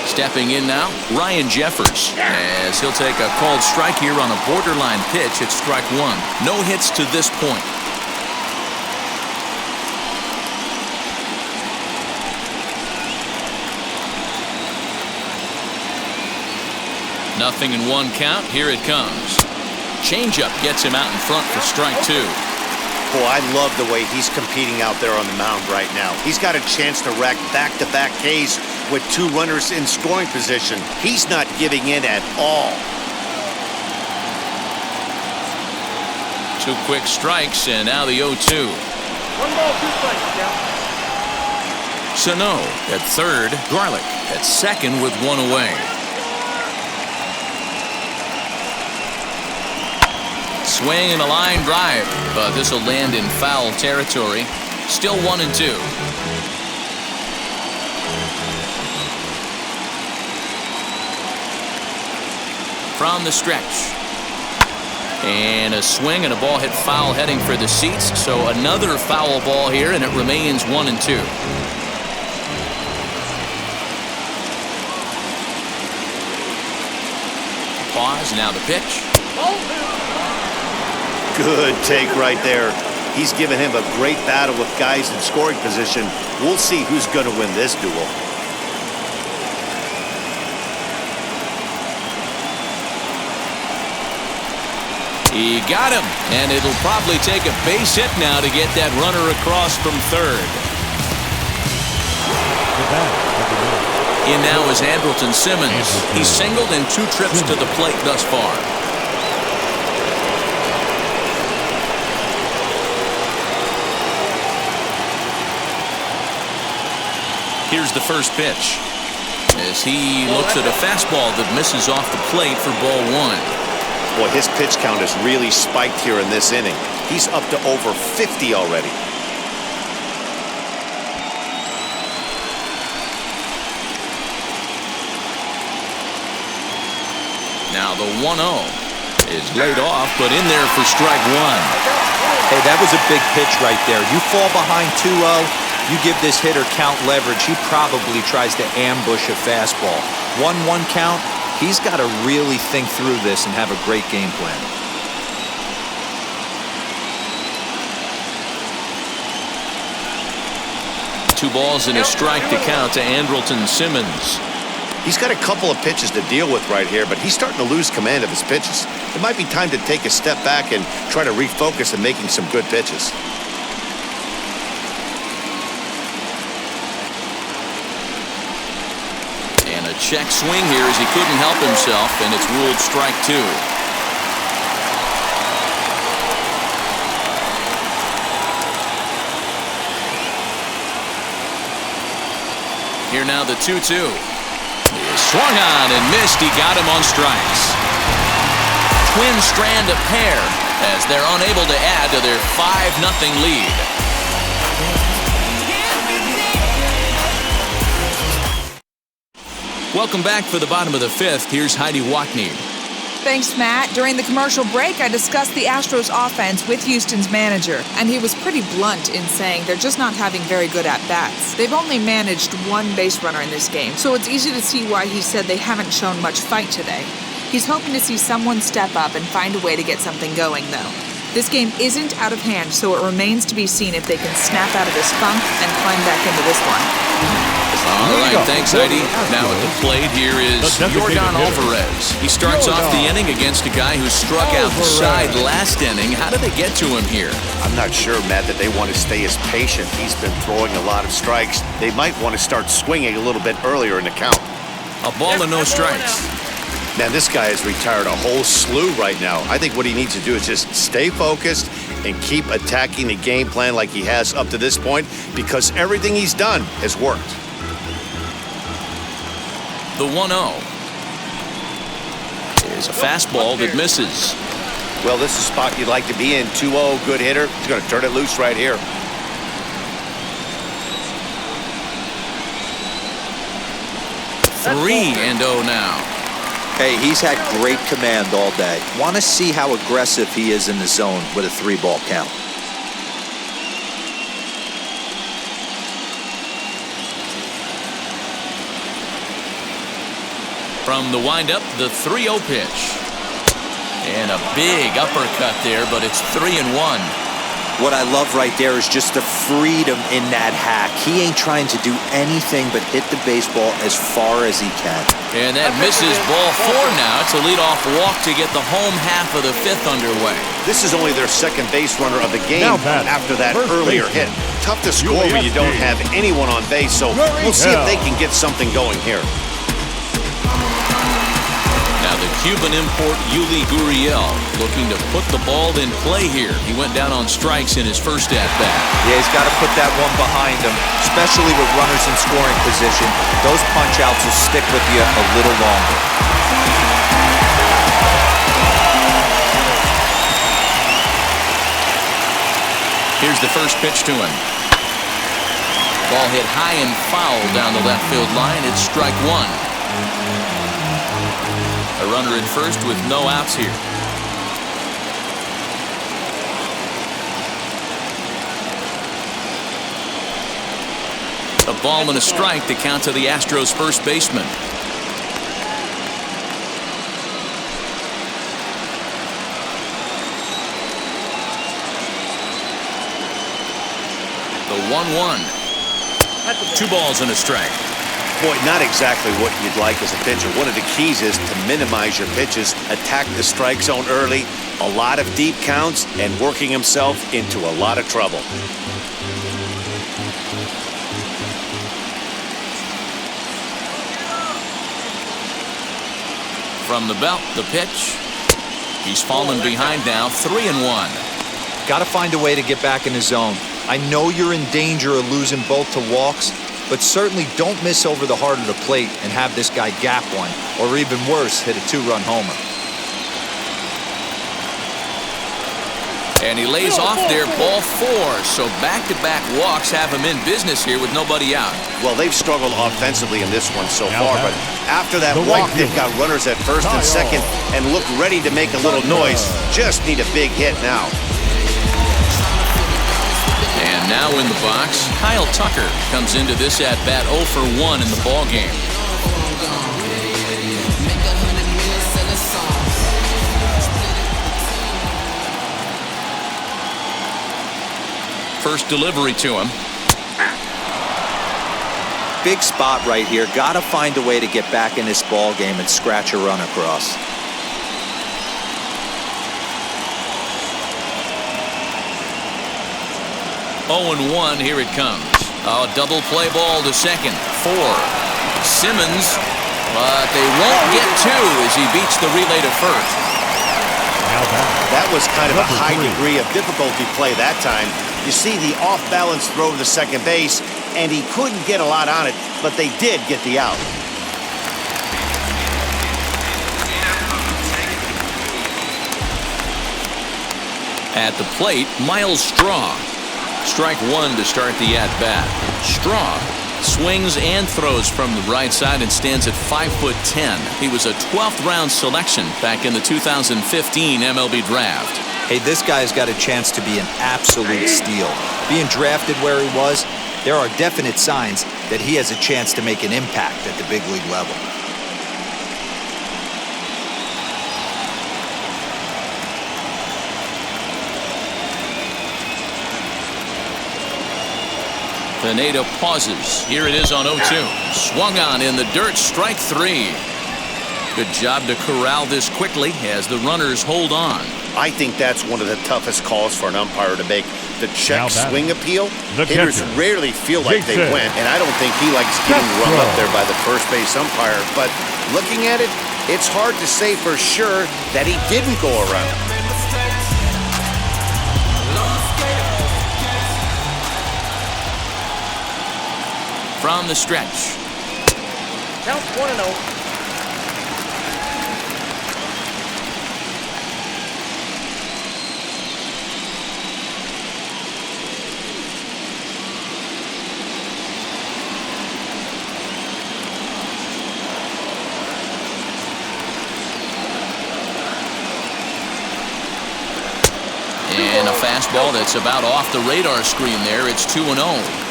S1: Stepping in now, Ryan Jeffers, as he'll take a called strike here on a borderline pitch at strike 1. No hits to this point. Nothing in 1 count. Here it comes. Changeup gets him out in front for strike 2.
S2: Boy, I love the way he's competing out there on the mound right now. He's got a chance to rack back-to-back Ks with 2 runners in scoring position. He's not giving in at all.
S1: 2 quick strikes, and now the 0-2.
S7: 1 ball, 2 strikes, down.
S1: Sano at third, Garlick at second with 1 away. Swing and a line drive, but this will land in foul territory. Still 1-2. From the stretch. And a swing and a ball hit foul heading for the seats. So another foul ball here, and it remains 1-2. Pause, now the pitch.
S2: Good take right there. He's given him a great battle with guys in scoring position. We'll see who's going to win this duel.
S1: He got him, and it'll probably take a base hit now to get that runner across from third. In now is Andrelton Simmons. He's singled in 2 trips to the plate thus far. Here's the first pitch, as he looks at a fastball that misses off the plate for ball 1.
S2: Boy, his pitch count has really spiked here in this inning. He's up to over 50 already.
S1: Now the 1-0 is laid off, but in there for strike 1.
S4: Hey, that was a big pitch right there. You fall behind 2-0, you give this hitter count leverage. He probably tries to ambush a fastball. 1-1 count. He's got to really think through this and have a great game plan.
S1: Two balls and a strike to count to Andrelton Simmons.
S2: He's got a couple of pitches to deal with right here, but he's starting to lose command of his pitches. It might be time to take a step back and try to refocus on making some good pitches.
S1: And a check swing here as he couldn't help himself, and it's ruled strike 2. Here now the 2-2. He swung on and missed. He got him on strikes. Twins strand a pair as they're unable to add to their 5-0 lead. Welcome back for the bottom of the 5th. Here's Heidi Watney.
S5: Thanks, Matt. During the commercial break, I discussed the Astros offense with Houston's manager, and he was pretty blunt in saying they're just not having very good at-bats. They've only managed one base runner in this game, so it's easy to see why he said they haven't shown much fight today. He's hoping to see someone step up and find a way to get something going, though. This game isn't out of hand, so it remains to be seen if they can snap out of this funk and climb back into this one.
S1: All right, thanks, Heidi. Now at the plate here is Yordan Alvarez. He starts off the inning against a guy who struck outside last inning. How did they get to him here?
S2: I'm not sure, Matt, that they want to stay as patient. He's been throwing a lot of strikes. They might want to start swinging a little bit earlier in the count.
S1: A ball and no strikes.
S2: Man, this guy has retired a whole slew right now. I think what he needs to do is just stay focused and keep attacking the game plan like he has up to this point, because everything he's done has worked.
S1: The 1-0 is a fastball that misses.
S2: Well, this is a spot you'd like to be in. 2-0, good hitter. He's going to turn it loose right here.
S1: Three and 0 now.
S4: Hey, he's had great command all day. Want to see how aggressive he is in the zone with a 3-ball count.
S1: From the windup, the 3-0 pitch. And a big uppercut there, but it's 3-1.
S4: What I love right there is just the freedom in that hack. He ain't trying to do anything but hit the baseball as far as he can.
S1: And that misses ball 4 now. It's a leadoff walk to get the home half of the 5th underway.
S2: This is only their second base runner of the game after that earlier hit. Tough to score when you don't have anyone on base, so we'll see if they can get something going here.
S1: Now the Cuban import Yuli Gurriel looking to put the ball in play here. He went down on strikes in his first at-bat.
S4: Yeah, he's got to put that one behind him, especially with runners in scoring position. Those punch-outs will stick with you a little longer.
S1: Here's the first pitch to him. Ball hit high and foul down the left field line. It's strike 1. A runner at first with no outs here. A ball and a strike to count to the Astros first baseman. The 1-1. 2 balls and a strike.
S2: Boy, not exactly what you'd like as a pitcher. One of the keys is to minimize your pitches, attack the strike zone early, a lot of deep counts, and working himself into a lot of trouble.
S1: From the belt, the pitch. He's fallen behind now, 3-1.
S4: Got to find a way to get back in the zone. I know you're in danger of losing both to walks, but certainly don't miss over the heart of the plate and have this guy gap one, or even worse, hit a 2-run homer.
S1: And he lays off there, ball 4. So back-to-back walks have him in business here with nobody out.
S2: Well, they've struggled offensively in this one so far, but after that walk, they've got runners at first and second and look ready to make a little noise. Just need a big hit now.
S1: And now in the box, Kyle Tucker comes into this at-bat 0 for 1 in the ballgame. First delivery to him.
S4: Big spot right here. Got to find a way to get back in this ball game and scratch a run across.
S1: Oh, and 1, here it comes. A double play ball to second. 4. Simmons, but they won't get 2 as he beats the relay to first.
S2: That was kind of a high degree of difficulty play that time. You see the off-balance throw to second base. and he couldn't get a lot on it, but they did get the out.
S1: At the plate, Miles Straw. Strike one to start the at-bat. Straw swings and throws from the right side and stands at 5'10". He was a 12th round selection back in the 2015 MLB draft.
S4: Hey, this guy's got a chance to be an absolute steal. Being drafted where he was, there are definite signs that he has a chance to make an impact at the big league level.
S1: Pineda pauses. Here it is on 0-2. Swung on in the dirt, strike three. Good job to corral this quickly as the runners hold on.
S2: I think that's one of the toughest calls for an umpire to make. The check swing appeal. Hitters rarely feel like they went, and I don't think he likes getting run up there by the first base umpire. But looking at it, it's hard to say for sure that he didn't go around.
S1: From the stretch.
S7: Count 1-0.
S1: And a fastball that's about off the radar screen there. It's 2-0.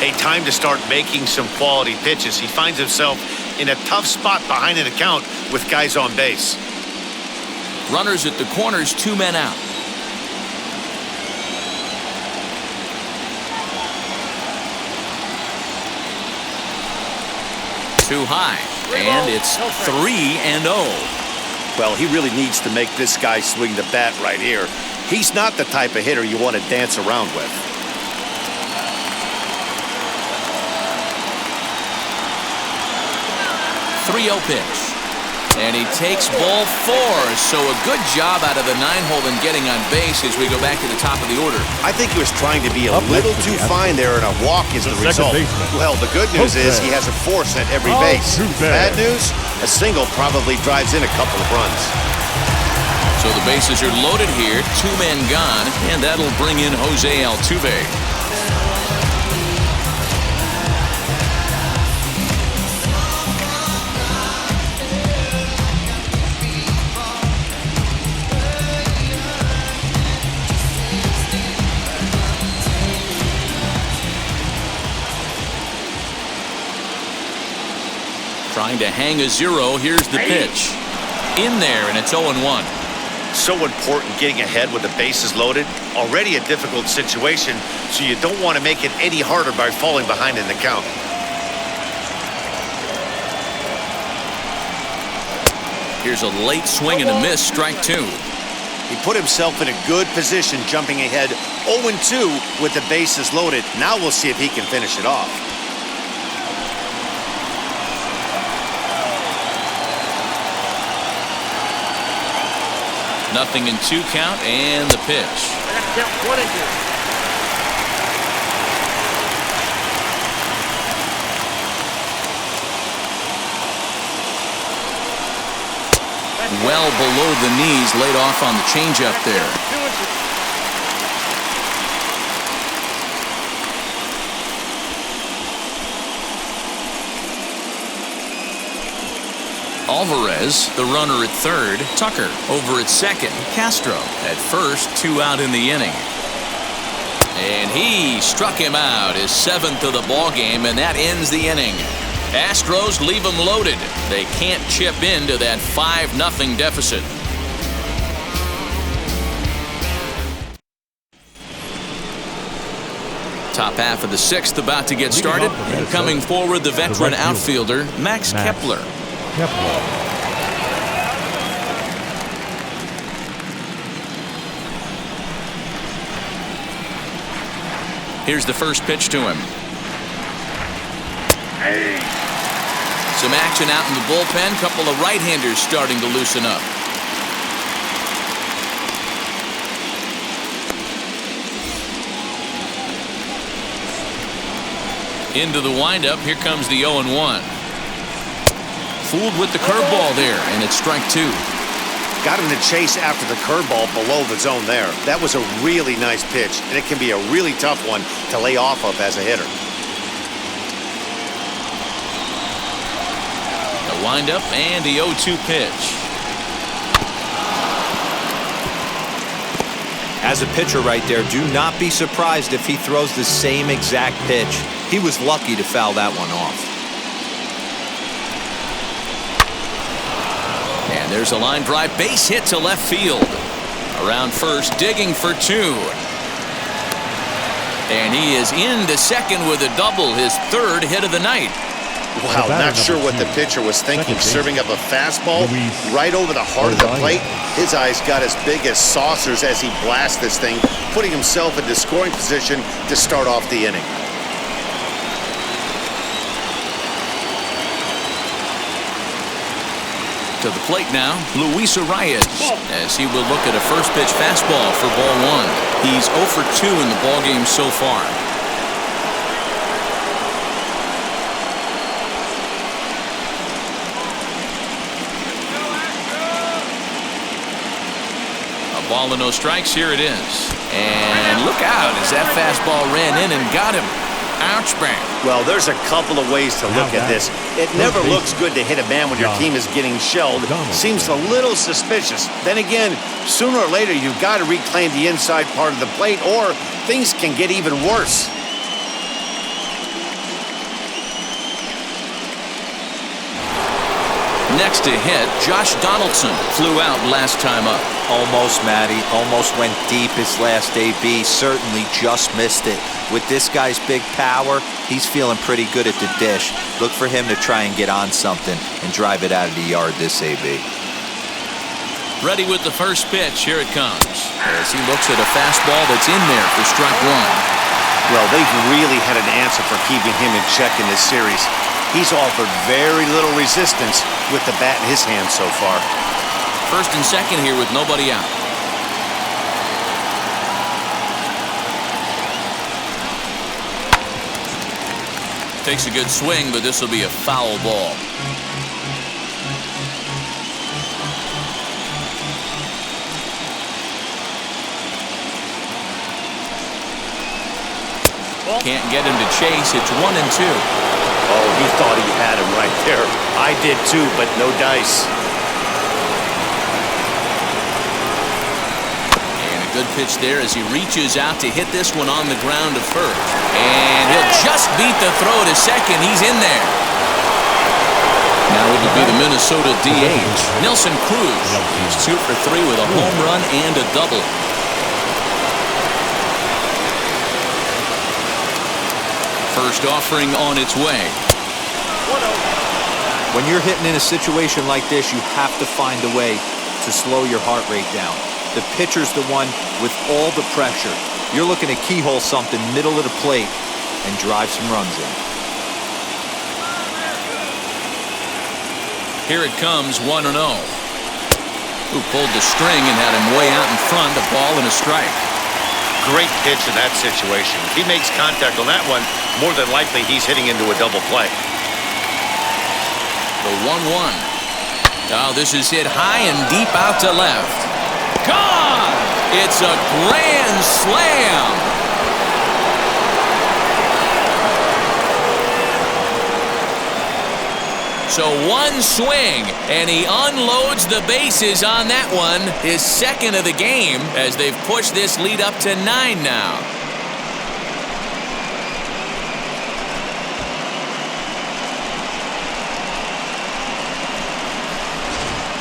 S2: A time to start making some quality pitches. He finds himself in a tough spot behind an account with guys on base.
S1: Runners at the corners, 2 men out. Too high, and it's 3-0.
S2: Well, he really needs to make this guy swing the bat right here. He's not the type of hitter you want to dance around with.
S1: .30 pitch. And he takes ball 4. So a good job out of the 9-hole in getting on base as we go back to the top of the order.
S2: I think he was trying to be a little too fine there, and a walk is the result. Well, the good news is he has a force at every base. Bad news, a single probably drives in a couple of runs.
S1: So the bases are loaded here, 2 men gone, and that'll bring in Jose Altuve. Trying to hang a 0. Here's the pitch. In there, and it's 0-1.
S2: So important getting ahead with the bases loaded. Already a difficult situation, so you don't want to make it any harder by falling behind in the count.
S1: Here's a late swing and a miss, strike 2.
S2: He put himself in a good position jumping ahead 0-2 with the bases loaded. Now we'll see if he can finish it off.
S1: Nothing in 2 count, and the pitch.
S7: I got to count 1 and 2.
S1: Well below the knees, laid off on the changeup there.
S7: 2 and 2.
S1: Alvarez, the runner at third. Tucker over at second. Castro at first, 2 out in the inning. And he struck him out, his 7th of the ball game, and that ends the inning. Astros leave them loaded. They can't chip into that 5-0 deficit. Top half of the 6th about to get started. And coming forward, the veteran outfielder, Max Kepler. Here's the first pitch to him. Some action out in the bullpen. Couple of right-handers starting to loosen up. Into the windup. Here comes the 0-1. Fooled with the curveball there, and it's strike 2.
S2: Got him to chase after the curveball below the zone there. That was a really nice pitch, and it can be a really tough one to lay off of as a hitter.
S1: The windup and the 0-2 pitch.
S4: As a pitcher right there, do not be surprised if he throws the same exact pitch. He was lucky to foul that one off.
S1: And there's a line drive base hit to left field. Around first, digging for 2. And he is into second with a double, his 3rd hit of the night.
S2: Wow, not sure what the pitcher was thinking, serving up a fastball right over the heart of the plate. His eyes got as big as saucers as he blasts this thing, putting himself into scoring position to start off the inning.
S1: To the plate now, Luis Arias, as he will look at a first pitch fastball for ball 1. He's 0 for 2 in the ballgame so far. Ball and no strikes. Here it is. And look out as that fastball ran in and got him. Ouch, bang.
S2: Well, there's a couple of ways to look at this. It never looks good to hit a man when your team is getting shelled. Seems a little suspicious. Then again, sooner or later, you've got to reclaim the inside part of the plate, or things can get even worse.
S1: Next to hit, Josh Donaldson flew out last time up.
S4: Almost, Matty. Almost went deep his last AB. Certainly just missed it. With this guy's big power, he's feeling pretty good at the dish. Look for him to try and get on something and drive it out of the yard this AB.
S1: Ready with the first pitch. Here it comes. As he looks at a fastball that's in there for strike 1.
S2: Well, they've really had an answer for keeping him in check in this series. He's offered very little resistance with the bat in his hand so far.
S1: First and second here with nobody out. Takes a good swing, but this will be a foul ball. Can't get him to chase. It's 1-2.
S2: Oh, he thought he had him right there. I did too, but no dice.
S1: And a good pitch there as he reaches out to hit this one on the ground to first. And he'll just beat the throw to second. He's in there. Now it'll be the Minnesota DH, Nelson Cruz. He's 2 for 3 with a home run and a double. First offering on its way.
S4: When you're hitting in a situation like this, you have to find a way to slow your heart rate down. The pitcher's the one with all the pressure. You're looking to keyhole something middle of the plate and drive some runs in.
S1: Here it comes, 1-0. Who pulled the string and had him way out in front, a ball and a strike.
S2: Great pitch in that situation. If he makes contact on that one, more than likely he's hitting into a double play.
S1: The 1-1. Oh, this is hit high and deep out to left. Gone! It's a grand slam. So one swing, and he unloads the bases on that one. His second of the game, as they've pushed this lead up to 9 now.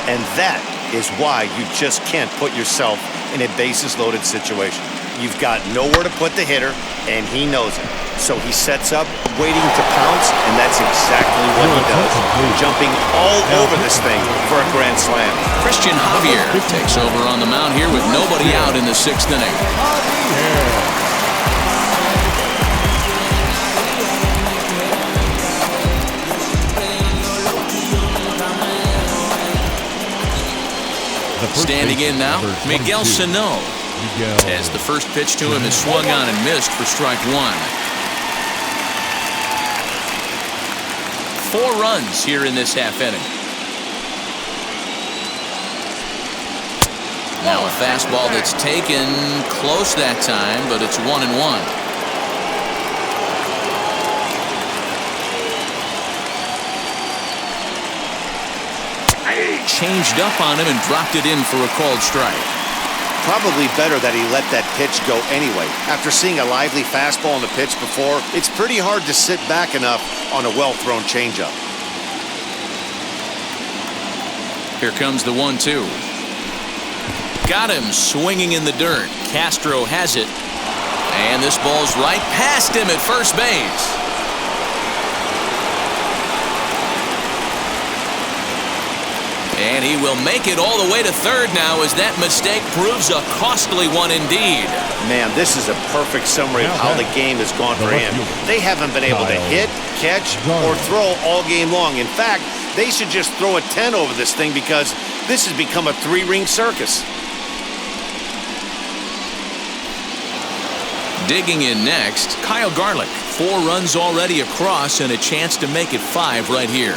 S2: And that is why you just can't put yourself in a bases-loaded situation. You've got nowhere to put the hitter, and he knows it. So he sets up, waiting to pounce, and that's exactly what he does. Jumping all over this thing for a grand slam.
S1: Christian Javier takes over on the mound here with nobody out in the 6th inning. Standing in now, Miguel Sano. As the first pitch to him is swung on and missed for strike 1. 4 runs here in this half inning. Now a fastball that's taken close that time, but it's 1-1. Changed up on him and dropped it in for a called strike.
S2: Probably better that he let that pitch go anyway. After seeing a lively fastball on the pitch before, it's pretty hard to sit back enough on a well-thrown changeup.
S1: Here comes the 1-2. Got him swinging in the dirt. Castro has it. And this ball's right past him at first base. And he will make it all the way to third now as that mistake proves a costly one indeed.
S2: Man, this is a perfect summary of how the game has gone for him. They haven't been able to hit, catch, or throw all game long. In fact, they should just throw a 10 over this thing because this has become a 3-ring circus.
S1: Digging in next, Kyle Garlick. 4 runs already across and a chance to make it 5 right here.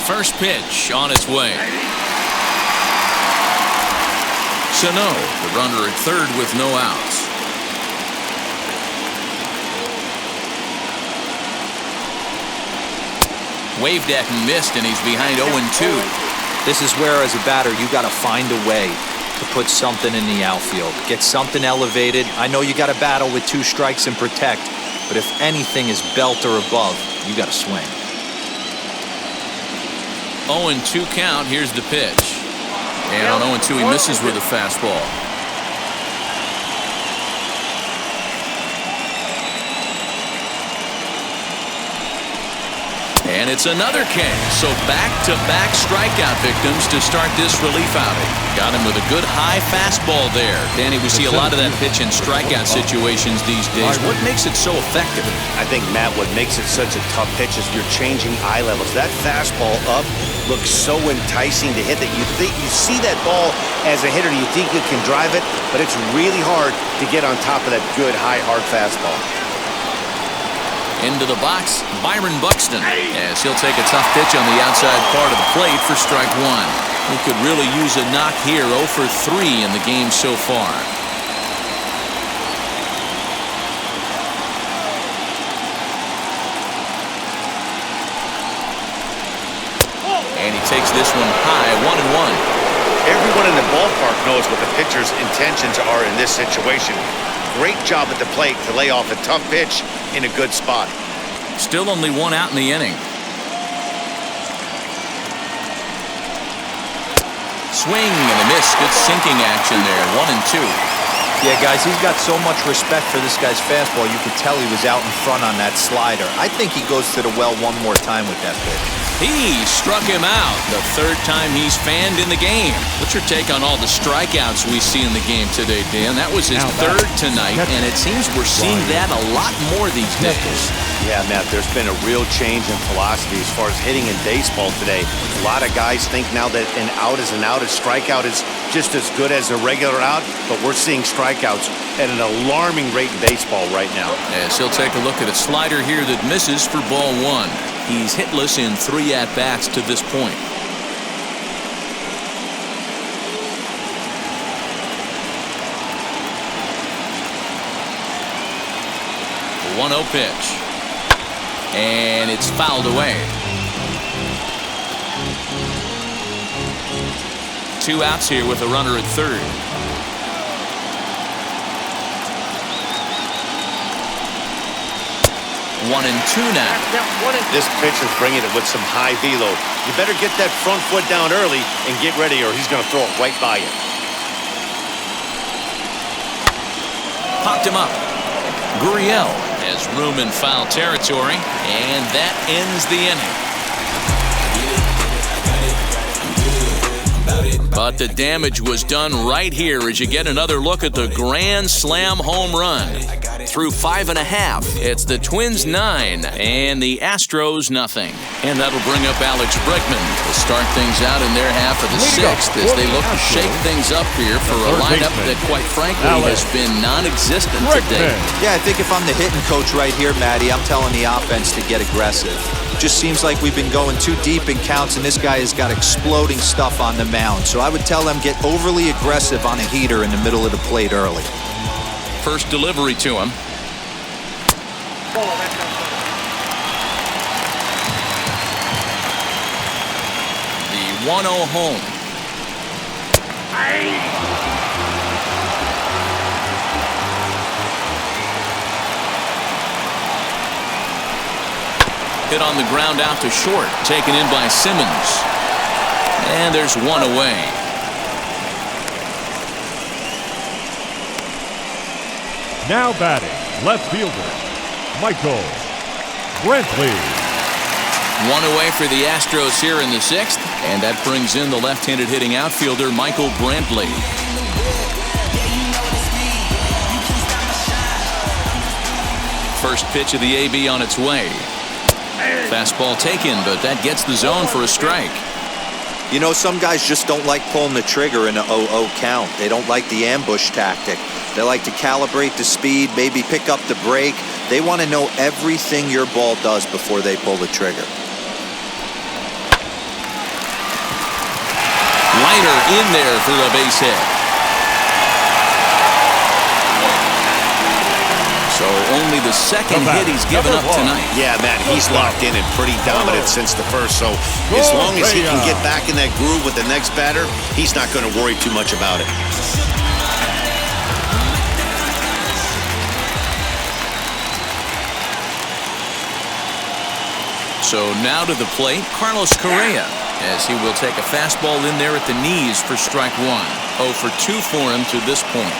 S1: First pitch on its way. Sano, the runner at third with no outs. Waved at and missed, and he's behind 0-2.
S4: This is where, as a batter, you got to find a way to put something in the outfield. Get something elevated. I know you got to battle with 2 strikes and protect, but if anything is belt or above, you got to swing.
S1: 0-2 count. Here's the pitch. And on 0-2, he misses with a fastball. And it's another K. So back-to-back strikeout victims to start this relief outing. Got him with a good high fastball there. Danny, we see a lot of that pitch in strikeout situations these days. What makes it so effective?
S2: I think, Matt, what makes it such a tough pitch is you're changing eye levels. That fastball up looks so enticing to hit that you see that ball as a hitter, you think you can drive it, but it's really hard to get on top of that good, high, hard fastball.
S1: Into the box, Byron Buxton, as he'll take a tough pitch on the outside part of the plate for strike 1. He could really use a knock here. 0 for 3 in the game so far. And he takes this one high, 1-1.
S2: Everyone in the ballpark knows what the pitcher's intentions are in this situation. Great job at the plate to lay off a tough pitch in a good spot.
S1: Still only 1 out in the inning. Swing and a miss. Good sinking action there. 1-2.
S4: Yeah, guys, he's got so much respect for this guy's fastball. You could tell he was out in front on that slider. I think he goes to the well one more time with that pitch.
S1: He struck him out the 3rd time he's fanned in the game. What's your take on all the strikeouts we see in the game today, Dan? That was his 3rd tonight, and it seems we're seeing that a lot more these days.
S2: Yeah, Matt, there's been a real change in philosophy as far as hitting in baseball today. A lot of guys think now that an out is an out, a strikeout is just as good as a regular out, but we're seeing strikeouts at an alarming rate in baseball right now.
S1: As he'll take a look at a slider here that misses for ball 1. He's hitless in 3 at-bats to this point. The 1-0 pitch. And it's fouled away. 2 outs here with a runner at third. One and two now.
S2: This pitcher's bringing it with some high velo. You better get that front foot down early and get ready or he's going to throw it right by you.
S1: Popped him up. Gurriel has room in foul territory, and that ends the inning. But the damage was done right here as you get another look at the grand slam home run. Through 5.5, it's the Twins 9 and the Astros nothing. And that'll bring up Alex Bregman to start things out in their half of the sixth as they look to shake things up here for a lineup that, quite frankly, has been non-existent today.
S4: Yeah, I think if I'm the hitting coach right here, Matty, I'm telling the offense to get aggressive. Just seems like we've been going too deep in counts, and this guy has got exploding stuff on the mound. So I would tell them get overly aggressive on a heater in the middle of the plate early.
S1: First delivery to him. The 1-0 home. Hit on the ground out to short, taken in by Simmons. And there's one away.
S3: Now batting, left fielder, Michael Brantley.
S1: One away for the Astros here in the sixth, and that brings in the left-handed hitting outfielder, Michael Brantley. First pitch of the AB on its way. Fastball taken, but that gets the zone for a strike.
S4: You know, some guys just don't like pulling the trigger in an 0-0 count. They don't like the ambush tactic. They like to calibrate the speed, maybe pick up the break. They want to know everything your ball does before they pull the trigger.
S1: Liner in there for a base hit. So only the second hit he's given up tonight.
S2: Yeah, Matt, he's locked in and pretty dominant since the first. So as long as he can get back in that groove with the next batter, he's not going to worry too much about it.
S1: So now to the plate, Carlos Correa, as he will take a fastball in there at the knees for strike one. 0 for 2 for him to this point.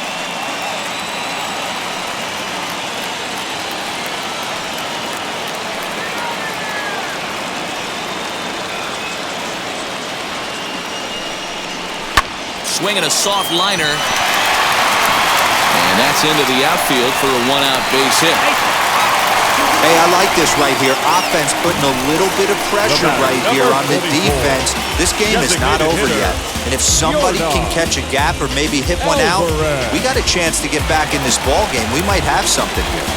S1: Swinging a soft liner. And that's into the outfield for a one-out base hit.
S4: Hey, I like this right here. Offense putting a little bit of pressure right here on the defense. This game is not over yet. And if somebody can catch a gap or maybe hit one out, we got a chance to get back in this ball game. We might have something here.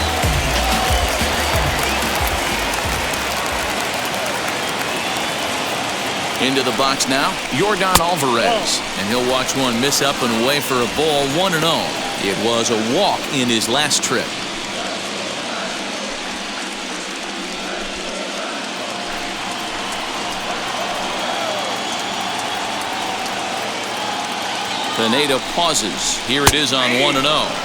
S1: Into the box now, Yordan Alvarez. And he'll watch one miss up and away for a ball, 1-0. It was a walk in his last trip. Pineda pauses. Here it is on 1-0.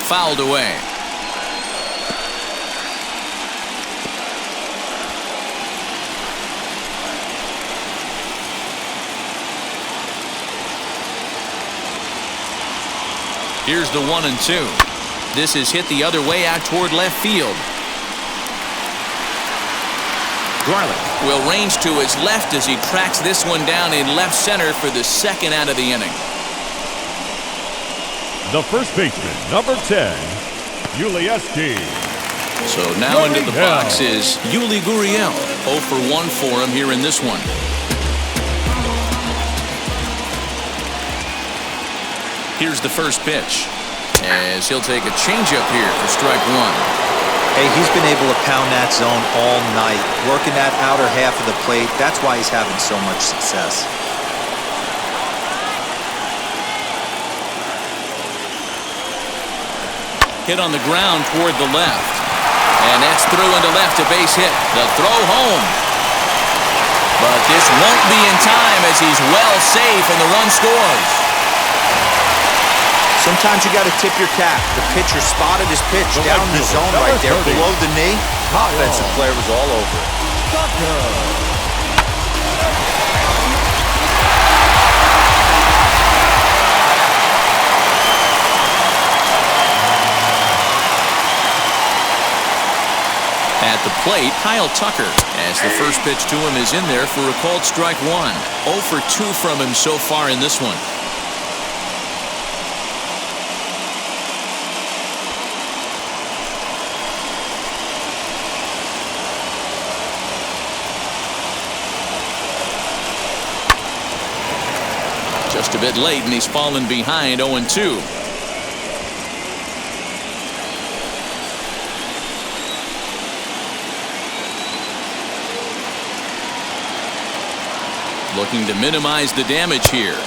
S1: Fouled away. Here's the 1-2. This is hit the other way out toward left field. Garlic will range to his left as he tracks this one down in left center for the second out of the inning.
S3: The first baseman, number 10, Yulieski.
S1: So now into the box is Yuli Gurriel. 0 for 1 for him here in this one. Here's the first pitch, as he'll take a changeup here for strike one.
S4: Hey, he's been able to pound that zone all night, working that outer half of the plate. That's why he's having so much success.
S1: Hit on the ground toward the left. And that's through into left, a base hit. The throw home. But this won't be in time as he's well safe and the run scores.
S4: Sometimes you got to tip your cap. The pitcher spotted his pitch down the zone right there below the knee. Offensive player was all over it.
S1: At the plate, Kyle Tucker, as the first pitch to him is in there for a called strike one. 0 for 2 from him so far in this one. Just a bit late, and he's fallen behind 0-2. Looking to minimize the damage here.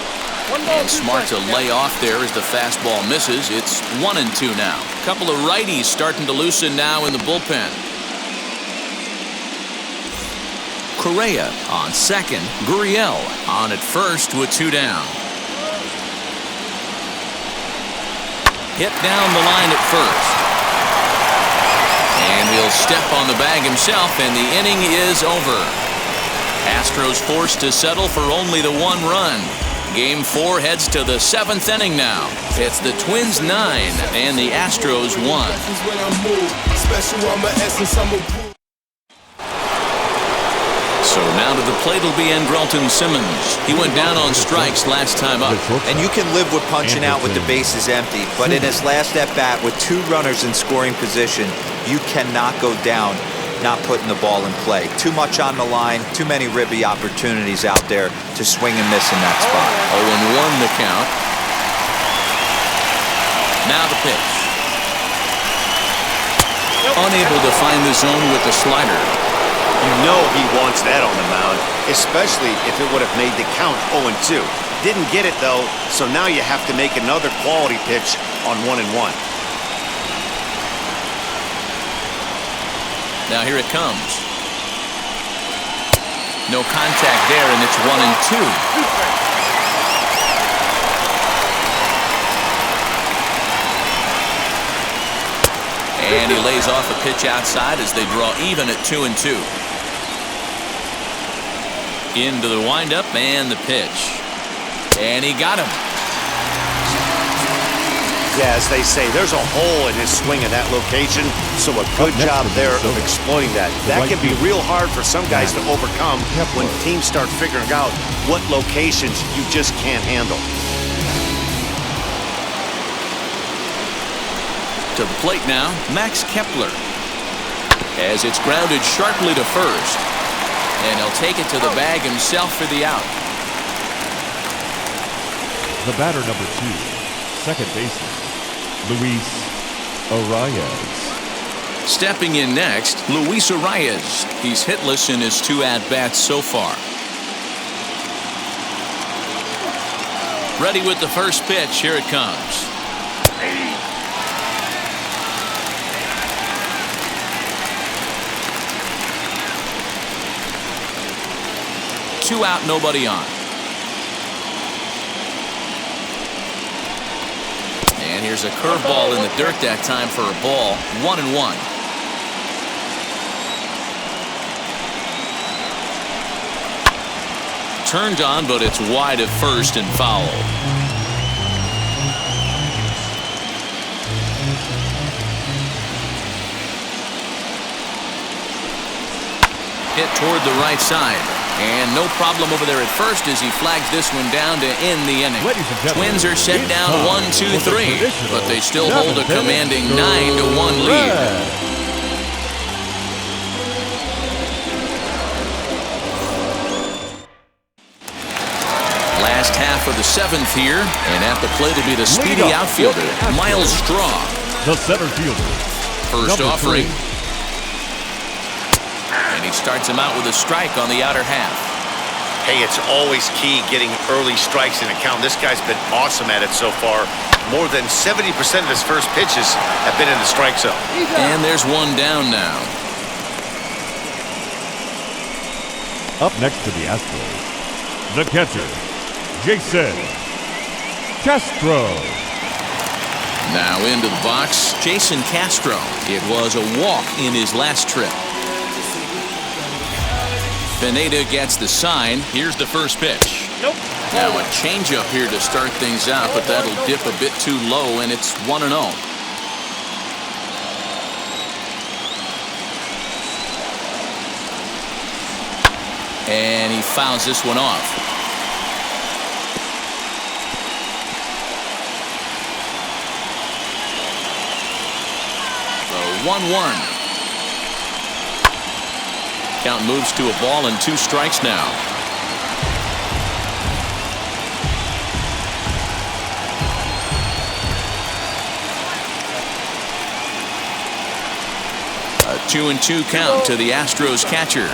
S1: And smart to lay off there as the fastball misses. It's 1-2 now. Couple of righties starting to loosen now in the bullpen. Correa on second. Gurriel on at first with 2 down. Hit down the line at first. And he'll step on the bag himself, and the inning is over. Astros forced to settle for only the 1 run. Game 4 heads to the 7th inning now. It's the Twins 9 and the Astros 1. So now to the plate will be Andrelton Simmons. He went down on strikes last time up.
S4: And you can live with punching out with the bases empty, but in his last at-bat with 2 runners in scoring position, you cannot go down not putting the ball in play. Too much on the line, too many ribby opportunities out there to swing and miss in that spot.
S1: 0-1 the count. Now the pitch. Unable to find the zone with the slider.
S2: You know he wants that on the mound, especially if it would have made the count 0-2. Didn't get it though, so now you have to make another quality pitch on 1-1.
S1: Now here it comes. No contact there, and it's 1-2. And he lays off a pitch outside as they draw even at 2-2. Into the windup and the pitch. And he got him.
S2: Yeah, as they say, there's a hole in his swing in that location, so a good job there of exploiting that. That can be real hard for some guys to overcome when teams start figuring out what locations you just can't handle.
S1: To the plate now, Max Kepler. As it's grounded sharply to first. And he'll take it to the bag himself for the out.
S3: The batter number 2, second baseman, Luis Arias.
S1: Stepping in next, Luis Arias. He's hitless in his 2 at-bats so far. Ready with the first pitch. Here it comes. Two out, nobody on. And here's a curveball in the dirt that time for a ball. 1-1. Turned on, but it's wide at first and foul. Hit toward the right side. And no problem over there at first as he flags this one down to end the inning. Twins are set down 1-2-3, but they still hold a commanding 9-1 lead. Last half of the 7th here, and at the plate to be the speedy outfielder, Miles Straw.
S3: The center fielder.
S1: First offering. And he starts him out with a strike on the outer half.
S2: Hey, it's always key getting early strikes in a count. This guy's been awesome at it so far. More than 70% of his first pitches have been in the strike zone.
S1: And there's one down now.
S3: Up next to the Astros, the catcher, Jason Castro.
S1: Now into the box, Jason Castro. It was a walk in his last trip. Pineda gets the sign. Here's the first pitch.
S7: Nope.
S1: Now a changeup here to start things out, but that'll dip a bit too low, and it's 1-0. And he fouls this one off. The 1-1. Count moves to a ball and 2 strikes now. A 2-2 count to the Astros catcher.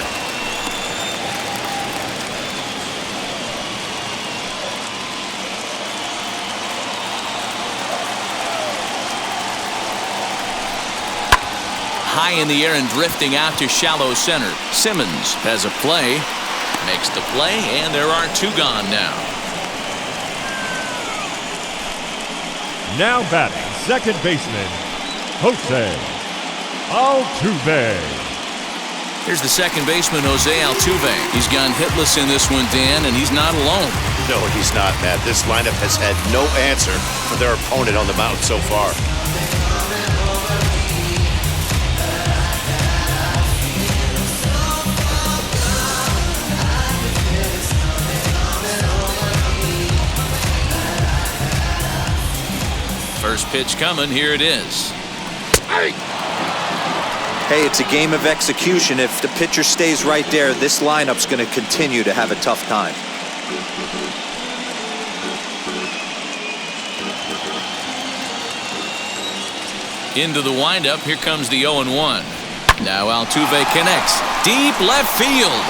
S1: High in the air and drifting out to shallow center. Simmons has a play, makes the play, and there are 2 gone now.
S3: Now batting, second baseman, Jose Altuve.
S1: Here's the second baseman, Jose Altuve. He's gone hitless in this one, Dan, and he's not alone.
S2: No, he's not, Matt. This lineup has had no answer for their opponent on the mound so far.
S1: First pitch coming. Here it is.
S4: Hey, it's a game of execution. If the pitcher stays right there, this lineup's going to continue to have a tough time.
S1: Into the windup. Here comes the 0-1. Now Altuve connects. Deep left field.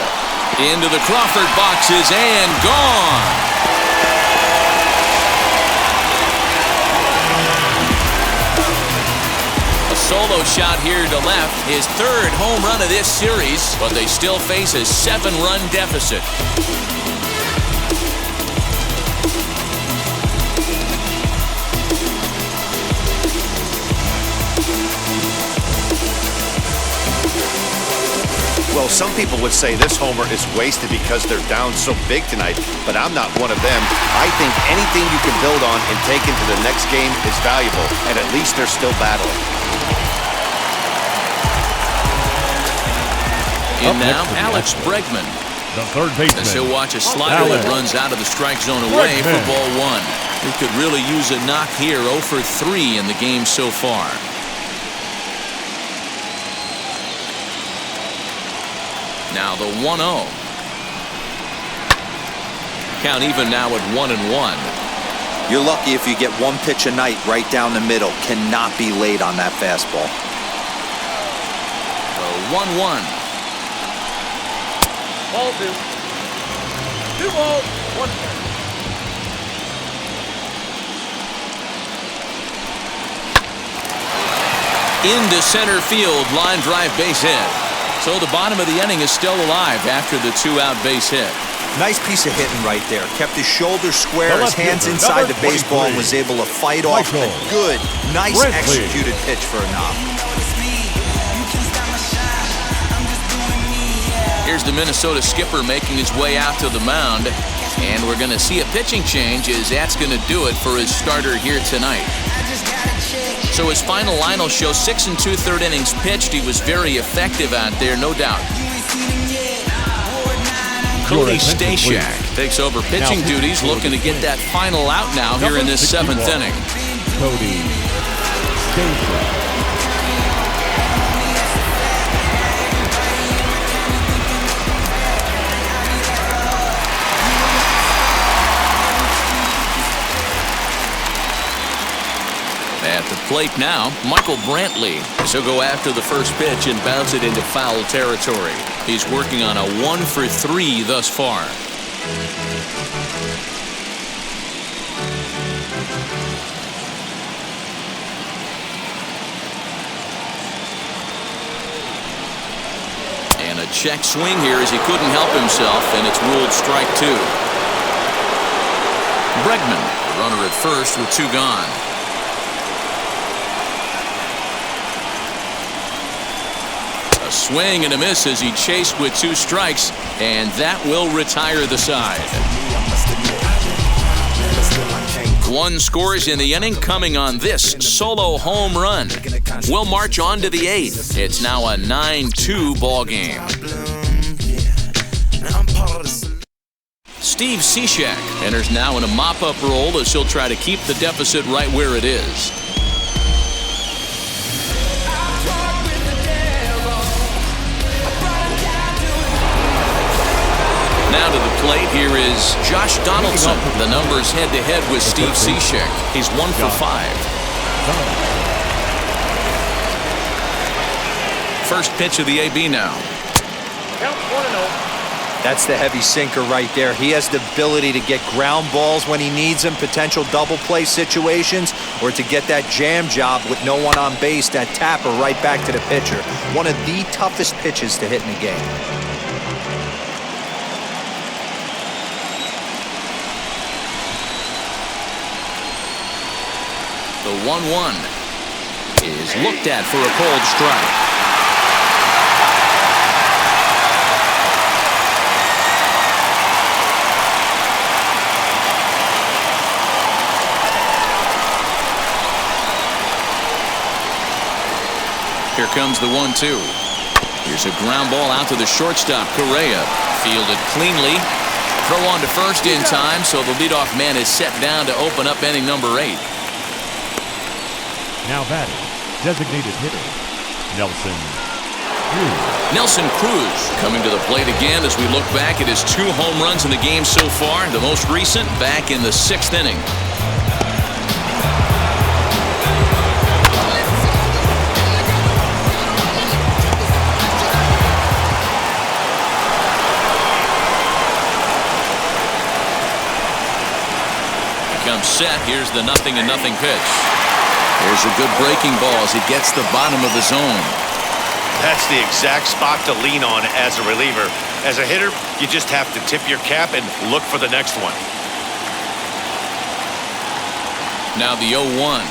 S1: Into the Crawford boxes and gone. Solo shot here to left, his 3rd home run of this series, but they still face a 7-run deficit.
S2: Well, some people would say this homer is wasted because they're down so big tonight, but I'm not one of them. I think anything you can build on and take into the next game is valuable, and at least they're still battling.
S1: In now, Alex Bregman.
S3: The third baseman.
S1: As he'll watch a slider that runs out of the strike zone away for ball 1. He could really use a knock here. 0 for 3 in the game so far. Now the 1-0. Count even now at 1-1.
S4: You're lucky if you get 1 pitch a night right down the middle. Cannot be late on that fastball.
S1: The 1-1.
S7: Ball 2. 2 balls, 1 strike.
S1: Into center field, line drive base hit. So the bottom of the inning is still alive after the 2-out base hit.
S4: Nice piece of hitting right there. Kept his shoulders square, his hands inside the baseball, and was able to fight off a good, nice executed pitch for a knock.
S1: Here's the Minnesota skipper making his way out to the mound. And we're going to see a pitching change as that's going to do it for his starter here tonight. So his final line will show 6 2/3 innings pitched. He was very effective out there, no doubt. Cody Stashak takes over pitching duties, looking to get that final out now here in this 7th inning.
S3: Cody Stashak.
S1: At the plate now, Michael Brantley. So he'll go after the first pitch and bounce it into foul territory. He's working on a 1 for 3 thus far. And a check swing here as he couldn't help himself, and it's ruled strike 2. Bregman, runner at first with 2 gone. swing and a miss as he chased with 2 strikes, and that will retire the side. 1 scores in the inning coming on this solo home run. We'll march on to the 8th. It's now a 9-2 ball game. Steve Cishek enters now in a mop-up role as he'll try to keep the deficit right where it is. Now to the plate, here is Josh Donaldson. The numbers head-to-head with Steve Cishek. He's 1 for 5. First pitch of the AB now.
S7: Count 1-0.
S4: That's the heavy sinker right there. He has the ability to get ground balls when he needs them, potential double play situations, or to get that jam job with no one on base, that tapper right back to the pitcher. One of the toughest pitches to hit in the game.
S1: The 1-1 is looked at for a cold strike. Here comes the 1-2. Here's a ground ball out to the shortstop, Correa. Fielded cleanly. Throw on to first in time, so the leadoff man is set down to open up inning number 8.
S3: Now batting, designated hitter, Nelson Cruz.
S1: Nelson Cruz coming to the plate again as we look back at his 2 home runs in the game so far. The most recent back in the 6th inning. Set. Here's the 0-0 pitch. There's a good breaking ball as he gets the bottom of the zone.
S2: That's the exact spot to lean on as a reliever. As a hitter, you just have to tip your cap and look for the next one.
S1: Now the 0-1.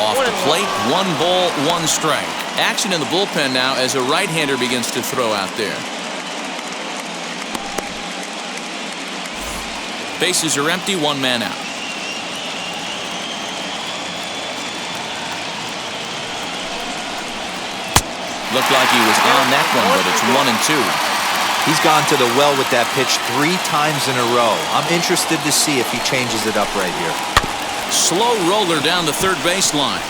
S1: Off the plate, 1 ball, 1 strike. Action in the bullpen now as a right-hander begins to throw out there. Bases are empty, 1 man out. Looked like he was on that one, but it's 1-2.
S4: He's gone to the well with that pitch 3 times in a row. I'm interested to see if he changes it up right here.
S1: Slow roller down the third baseline.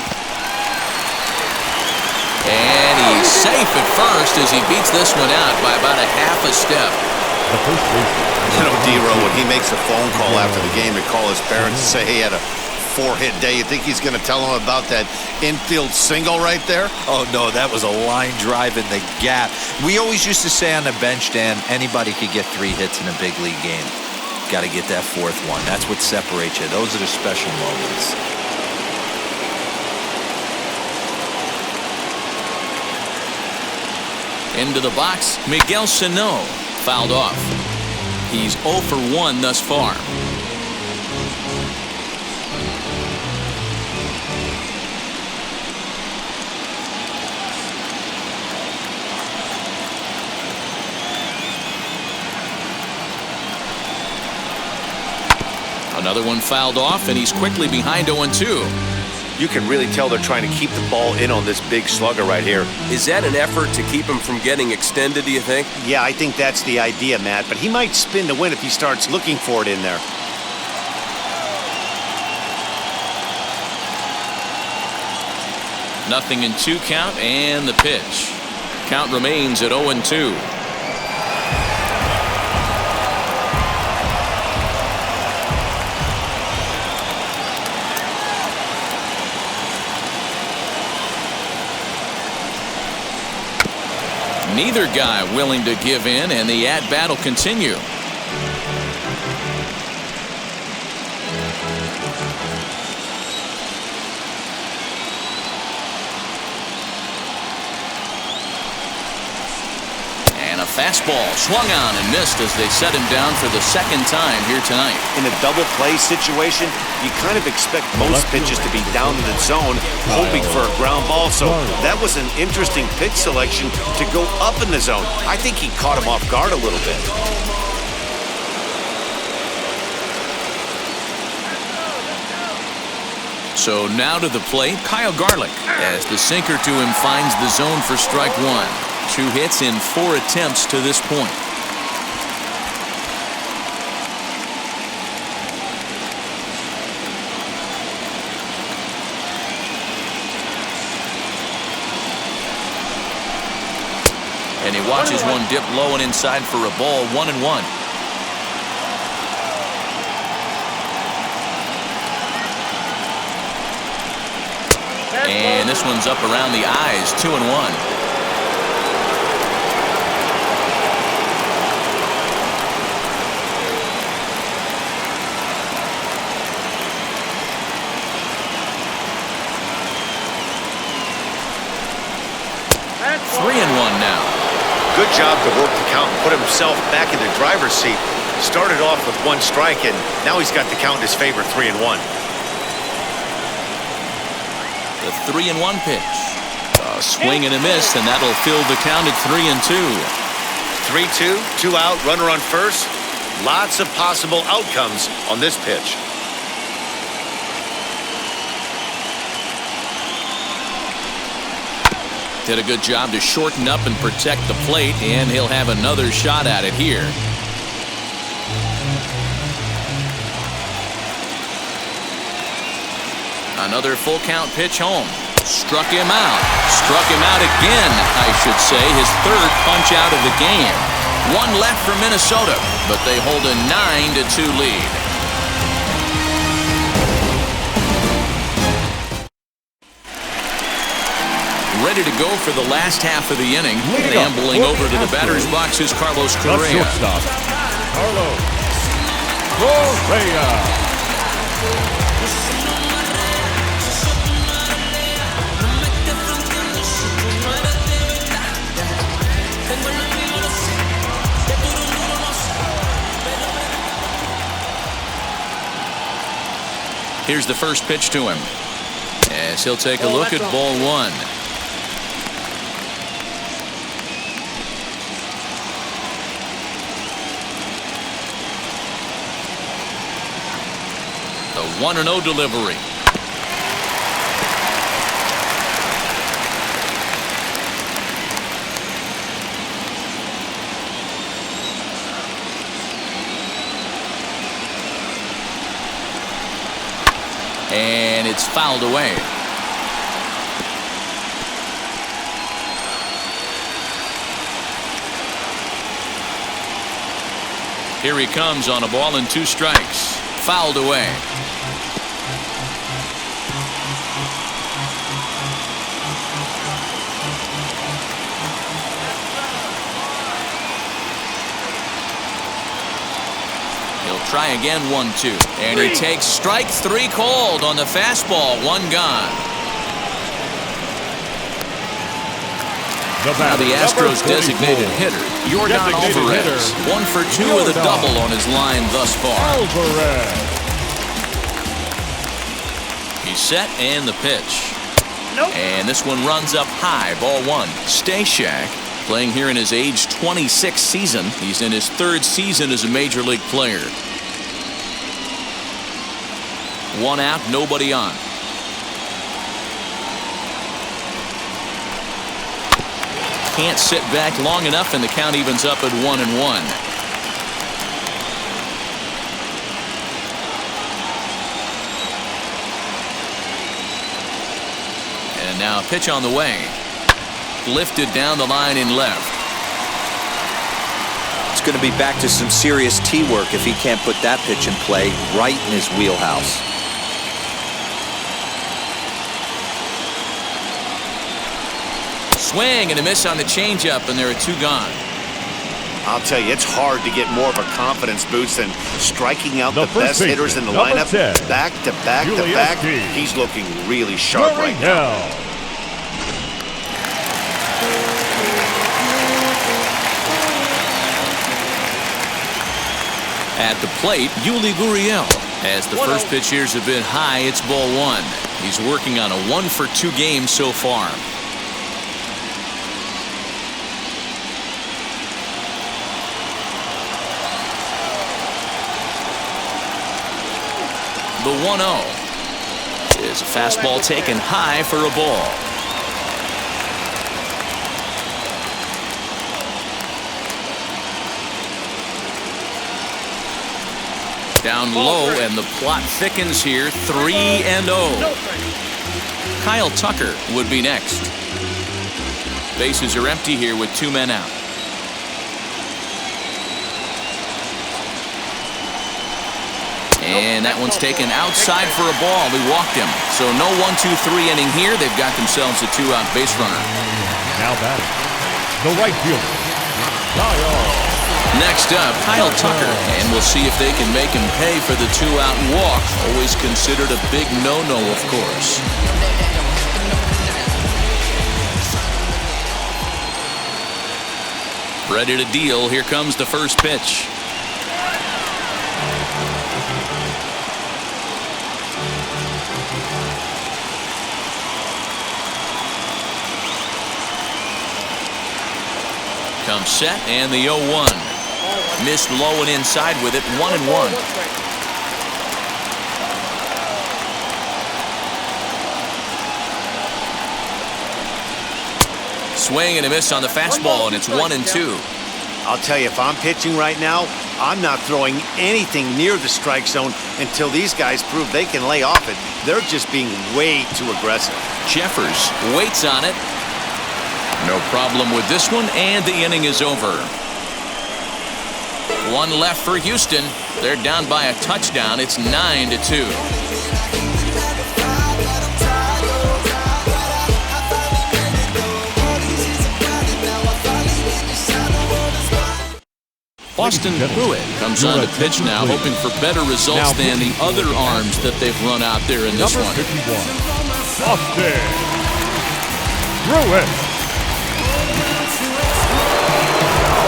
S1: And he's safe at first as he beats this one out by about a half a step.
S3: The first baseman.
S2: You know, D-Ro, when he makes a phone call after the game to call his parents and say he had a 4-hit day, you think he's going to tell them about that infield single right there?
S4: Oh, no, that was a line drive in the gap. We always used to say on the bench, Dan, anybody could get 3 hits in a big league game. Got to get that 4th one. That's what separates you. Those are the special moments.
S1: Into the box, Miguel Sano. Fouled off. He's 0 for 1 thus far. Another one fouled off, and he's quickly behind 0-2.
S2: You can really tell they're trying to keep the ball in on this big slugger right here.
S8: Is that an effort to keep him from getting extended, do you think?
S2: Yeah, I think that's the idea, Matt, but he might spin to win if he starts looking for it in there.
S1: Nothing in 2 count, and the pitch. Count remains at 0-2. Neither guy willing to give in, and the at-bat will continue. And a fastball swung on and missed as they set him down for the second time here tonight.
S2: In a double play situation, you kind of expect most pitches to be down in the zone, hoping for a ground ball. So that was an interesting pitch selection to go up in the zone. I think he caught him off guard a little bit.
S1: So now to the plate, Kyle Garlick, as the sinker to him finds the zone for strike one. 2 hits in 4 attempts to this point. And he watches one dip low and inside for a ball, 1-1. And this one's up around the eyes, 2-1. And 3-1 now.
S2: Good job to work the count and put himself back in the driver's seat. Started off with 1 strike, and now he's got the count in his favor, 3-1.
S1: The 3-1 pitch. A swing and a miss, and that'll fill the count at 3-2.
S2: 3-2, 2 out, runner on first. Lots of possible outcomes on this pitch.
S1: Did a good job to shorten up and protect the plate, and he'll have another shot at it here. Another full count pitch home. Struck him out. Struck him out again, I should say. His 3rd punch out of the game. 1 left for Minnesota, but they hold a 9-2 lead. Ready to go for the last half of the inning. Ambling over to the batter's box is Carlos Correa.
S3: Shortstop, Carlos Correa.
S1: Here's the first pitch to him, as he'll take a look at ball 1. The 1-0 delivery. And it's fouled away. Here he comes on a ball and 2 strikes. Fouled away. Try again, 1-2. And he takes strike 3 called on the fastball. 1 gone. Now the Astros designated hitter, Yordan Alvarez. 1 for 2 with a double on his line thus far. He's set and the pitch. And this one runs up high, ball 1. Stashak, playing here in his age 26 season. He's in his 3rd season as a major league player. 1 out, nobody on. Can't sit back long enough, and the count evens up at 1-1. And now a pitch on the way. Lifted down the line in left.
S4: It's going to be back to some serious tee work if he can't put that pitch in play right in his wheelhouse.
S1: Swing and a miss on the changeup, and there are 2 gone.
S2: I'll tell you, it's hard to get more of a confidence boost than striking out the best hitters in the lineup. Back to back to back. He's looking really sharp right now.
S1: At the plate, Yuli Gurriel. As the first pitch here is a bit high, it's ball one. He's working on a 1-for-2 game so far. The 1-0 is a fastball taken high for a ball. Down low, and the plot thickens here. 3-0. Kyle Tucker would be next. Bases are empty here with 2 men out. And that one's taken outside for a ball. He walked him. So no 1-2-3 inning here. They've got themselves a 2-out base runner.
S3: Now batting, the right fielder, Kyle.
S1: Next up, Kyle Tucker, and we'll see if they can make him pay for the 2-out walk. Always considered a big no-no, of course. Ready to deal. Here comes the first pitch. Comes set, and the 0-1. Missed low and inside with it. 1-1. Swing and a miss on the fastball, and it's 1-2.
S2: I'll tell you, if I'm pitching right now, I'm not throwing anything near the strike zone until these guys prove they can lay off it. They're just being way too aggressive.
S1: Jeffers waits on it. No problem with this one, and the inning is over. One left for Houston. They're down by a touchdown. It's 9-2. Austin Pruitt comes on to pitch now, hoping for better results than the other arms that they've run out there in this one.
S3: 51, Austin Pruitt.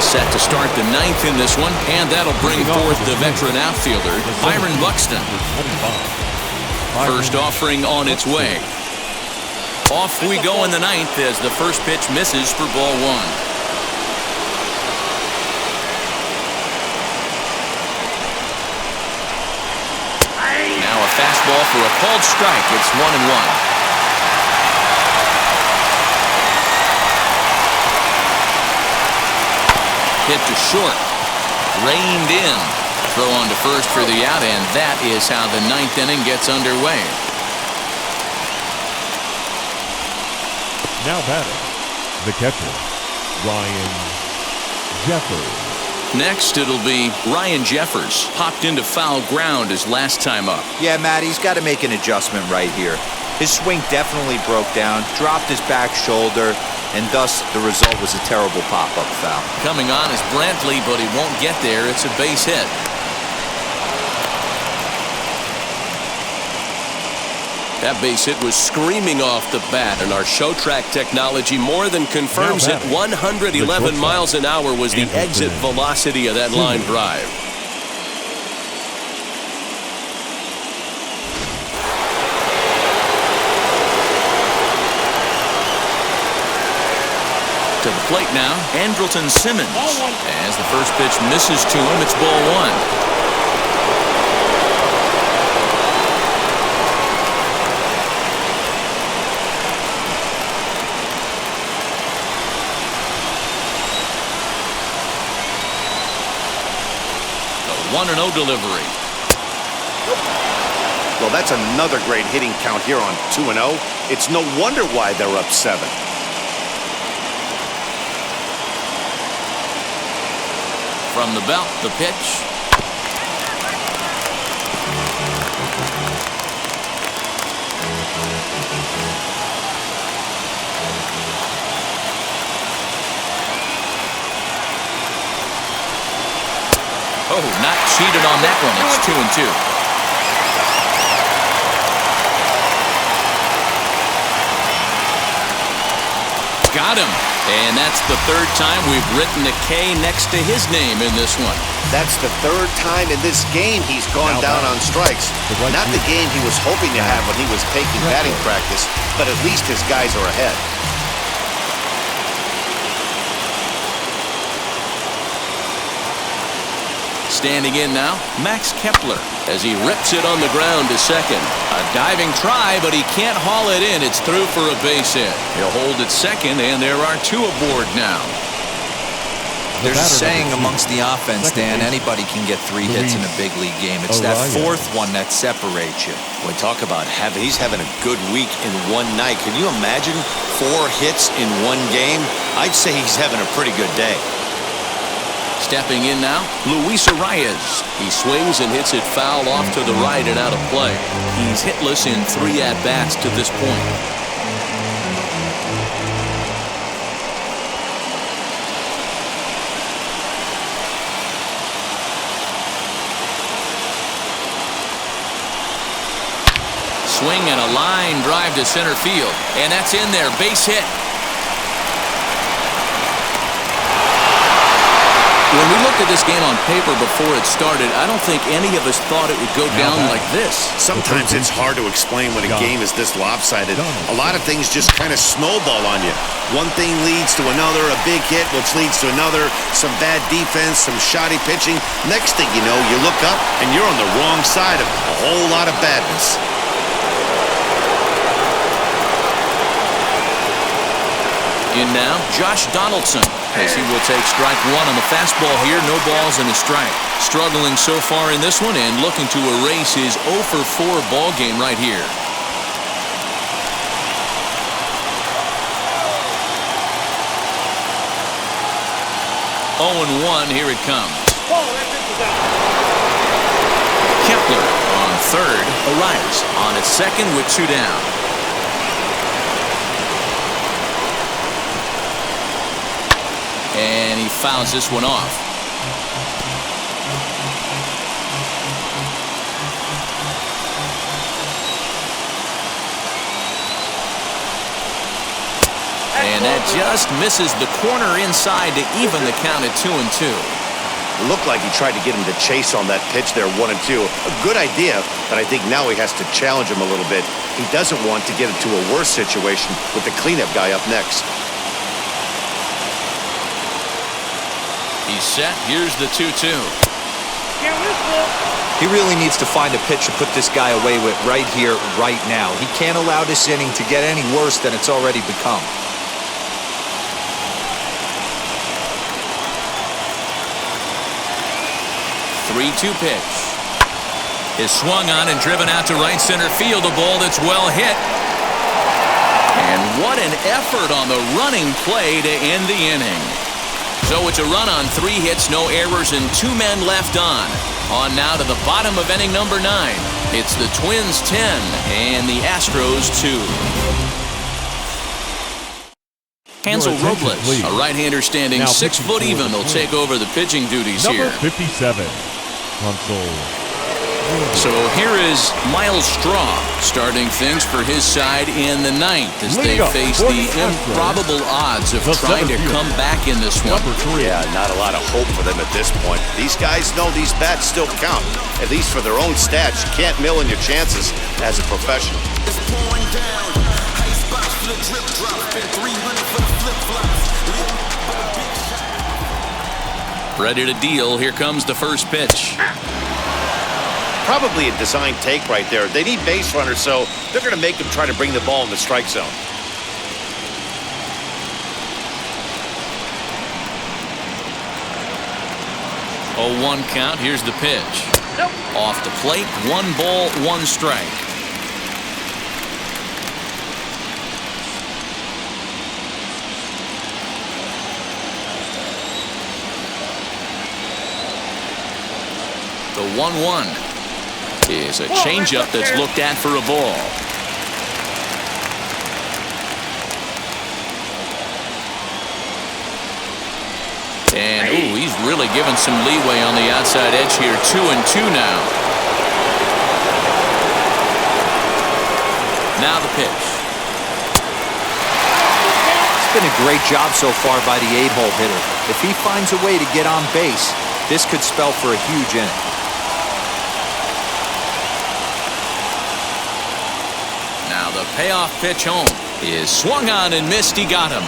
S1: Set to start the 9th in this one, and that'll bring forth the veteran outfielder, Byron Buxton. First offering on its way. Off we go in the 9th as the first pitch misses for ball one. Now a fastball for a called strike. It's 1-1. Hit to short. Reined in. Throw on to first for the out, and that is how the 9th inning gets underway.
S3: Now batting, the catcher, Ryan Jeffers.
S1: Next, it'll be Ryan Jeffers. Popped into foul ground his last time up.
S4: Yeah, Matt, he's got to make an adjustment right here. His swing definitely broke down, dropped his back shoulder, and thus the result was a terrible pop-up foul.
S1: Coming on is Brantley, but he won't get there. It's a base hit. That base hit was screaming off the bat, and our show track technology more than confirms it. 111 miles an hour was the exit velocity of that line drive. To the plate now, Andrelton Simmons. As the first pitch misses to him, it's ball one. The 1-0 delivery.
S2: Well, that's another great hitting count here on 2-0. It's no wonder why they're up 7.
S1: From the belt, the pitch. Oh, not cheated on that one. It's 2-2. Got him. And that's the third time we've written a K next to his name in this one.
S2: That's the third time in this game he's gone down on strikes. Not the game he was hoping to have when he was taking batting practice, but at least his guys are ahead.
S1: Standing in now, Max Kepler, as he rips it on the ground to second. A diving try, but he can't haul it in. It's through for a base hit. He'll hold it second, and there are two aboard now.
S4: There's a saying amongst the offense, Dan, anybody can get 3 hits in a big league game. It's that fourth one that separates you.
S2: Boy, talk about he's having a good week in one night. Can you imagine 4 hits in one game? I'd say he's having a pretty good day.
S1: Stepping in now, Luis Arias. He swings and hits it foul off to the right and out of play. He's hitless in 3 at-bats to this point. Swing and a line drive to center field. And that's in there. Base hit. When we looked at this game on paper before it started, I don't think any of us thought it would go down like this.
S2: Sometimes it's hard to explain when a game is this lopsided. A lot of things just kind of snowball on you. One thing leads to another, a big hit, which leads to another, some bad defense, some shoddy pitching. Next thing you know, you look up and you're on the wrong side of a whole lot of badness.
S1: In now, Josh Donaldson, as he will take strike 1 on the fastball here. No balls and a strike. Struggling so far in this one and looking to erase his 0 for 4 ball game right here. Oh and 1, here it comes. Kepler on third. Arias on at second with 2 down. And he fouls this one off. And that just misses the corner inside to even the count at 2-2.
S2: It looked like he tried to get him to chase on that pitch there, 1-2. A good idea, but I think now he has to challenge him a little bit. He doesn't want to get into a worse situation with the cleanup guy up next.
S1: He's set. Here's the 2-2.
S4: He really needs to find a pitch to put this guy away with right here, right now. He can't allow this inning to get any worse than it's already become.
S1: Three-two pitch. Is swung on and driven out to right center field. A ball that's well hit. And what an effort on the running play to end the inning. So it's a run on 3 hits, no errors, and 2 men left on. On now to the bottom of inning number 9. It's the Twins 10 and the Astros 2. Hansel Robles, a right-hander standing 6 foot even, will take over the pitching duties here.
S3: Number 57, Hansel.
S1: So here is Miles Straw starting things for his side in the 9th as they face the improbable odds of trying to come back in this one.
S2: Yeah, not a lot of hope for them at this point. These guys know these bats still count, at least for their own stats. You can't mill in your chances as a professional.
S1: Ready to deal. Here comes the first pitch.
S2: Probably a design take right there. They need base runners, so they're going to make them try to bring the ball in the strike zone.
S1: Oh, 1 count. Here's the pitch. Off the plate. 1 ball, 1 strike. The 1-1. Is a changeup that's looked at for a ball. And ooh, he's really given some leeway on the outside edge here. 2-2 now. Now the pitch.
S4: been a great job so far by the 8-hole hitter. If he finds a way to get on base, this could spell for a huge inning.
S1: Now the payoff pitch home is swung on and missed. He got him.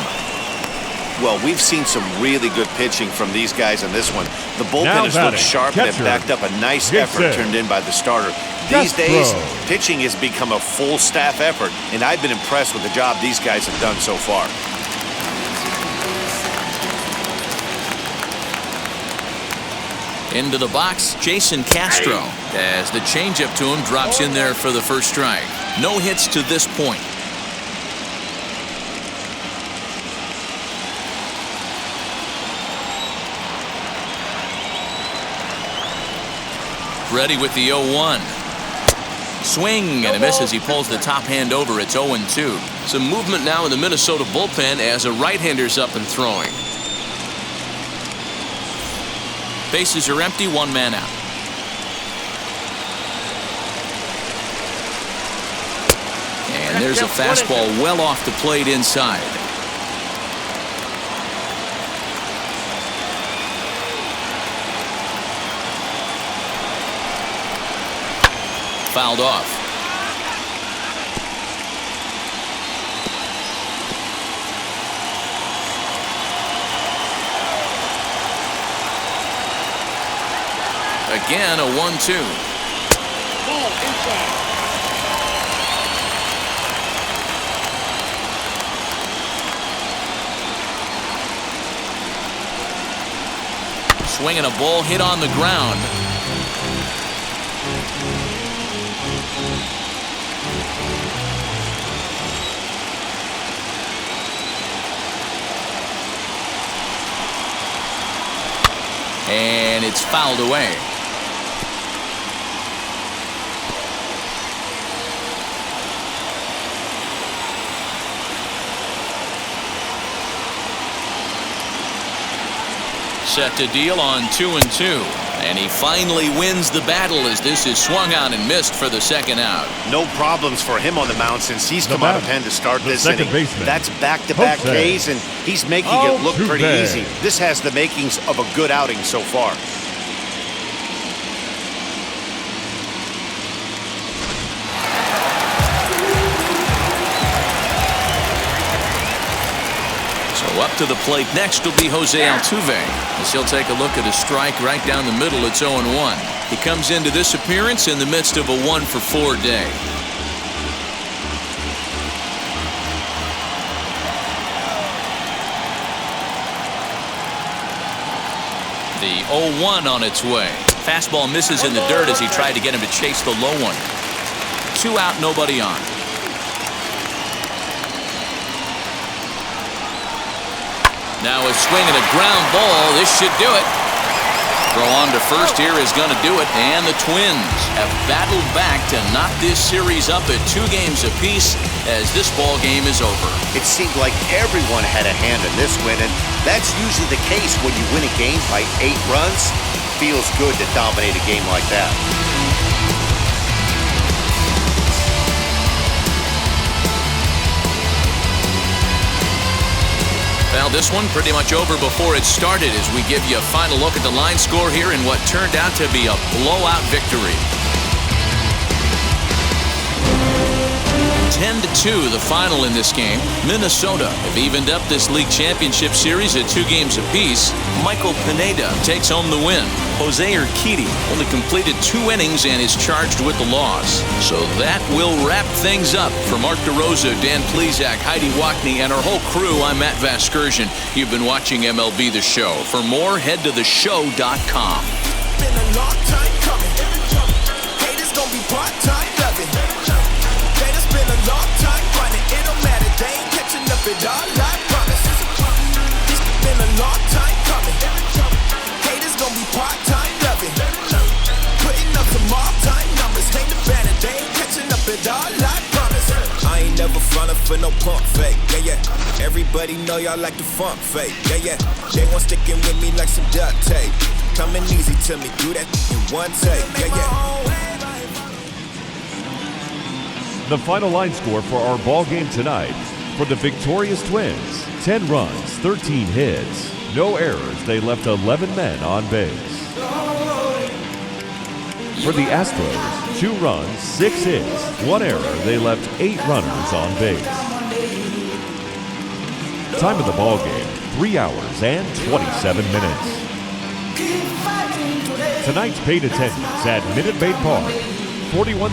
S2: Well, we've seen some really good pitching from these guys in this one. The bullpen has looked sharp and have backed up a nice effort turned in by the starter. These days, pitching has become a full staff effort, and I've been impressed with the job these guys have done so far.
S1: Into the box, Jason Castro, as the changeup to him drops in there for the first strike. No hits to this point. Ready with the 0-1. Swing and a miss as he pulls the top hand over. It's 0-2. Some movement now in the Minnesota bullpen as a right-hander's up and throwing. Bases are empty, one man out. And there's a fastball well off the plate inside. Fouled off. Again, a 1-2.
S7: Ball inside.
S1: Swinging a ball hit on the ground. And it's fouled away. Set to deal on 2-2. And he finally wins the battle as this is swung on and missed for the second out.
S2: No problems for him on the mound since he's come out of pen to start this inning. That's back-to-back Ks, and he's making it look pretty easy. This has the makings of a good outing so far.
S1: Up to the plate next will be Jose Altuve, as he'll take a look at a strike right down the middle. It's 0-1. He comes into this appearance in the midst of a 1-for-4 day. The 0-1 on its way. Fastball misses in the dirt as he tried to get him to chase the low one. 2 out, nobody on. Now a swing and a ground ball. This should do it. Throw on to first here is going to do it. And the Twins have battled back to knock this series up at 2 games apiece as this ball game is over.
S2: It seemed like everyone had a hand in this win, and that's usually the case when you win a game by 8 runs. Feels good to dominate a game like that.
S1: Well, this one pretty much over before it started as we give you a final look at the line score here in what turned out to be a blowout victory. 10-2 the final in this game. Minnesota have evened up this league championship series at 2 games apiece. Michael Pineda takes home the win. Jose Urquidy only completed 2 innings and is charged with the loss. So that will wrap things up. For Mark DeRosa, Dan Plesac, Heidi Watney, and our whole crew, I'm Matt Vasgersian. You've been watching MLB The Show. For more, head to theshow.com.
S6: Been a long time coming. Haters gonna be part-time loving. Haters been a long time running. It don't matter, they ain't catching up at all, I promise. It's been a long time coming. Haters gonna be part-time loving. Putting up some all-time numbers. Ain't the banner, they ain't catching up at all, I promise. I ain't never frontin' for no pump fake, yeah, yeah. Everybody know y'all like the funk fake, yeah, yeah. They want sticking with me like some duct tape. Coming easy to me, do that in one take, yeah, yeah.
S3: The final line score for our ball game tonight. For the victorious Twins, 10 runs, 13 hits, no errors. They left 11 men on base. For the Astros, 2 runs, 6 hits, 1 error. They left 8 runners on base. Time of the ball game, 3 hours and 27 minutes. Tonight's paid attendance at Minute Maid Park, 41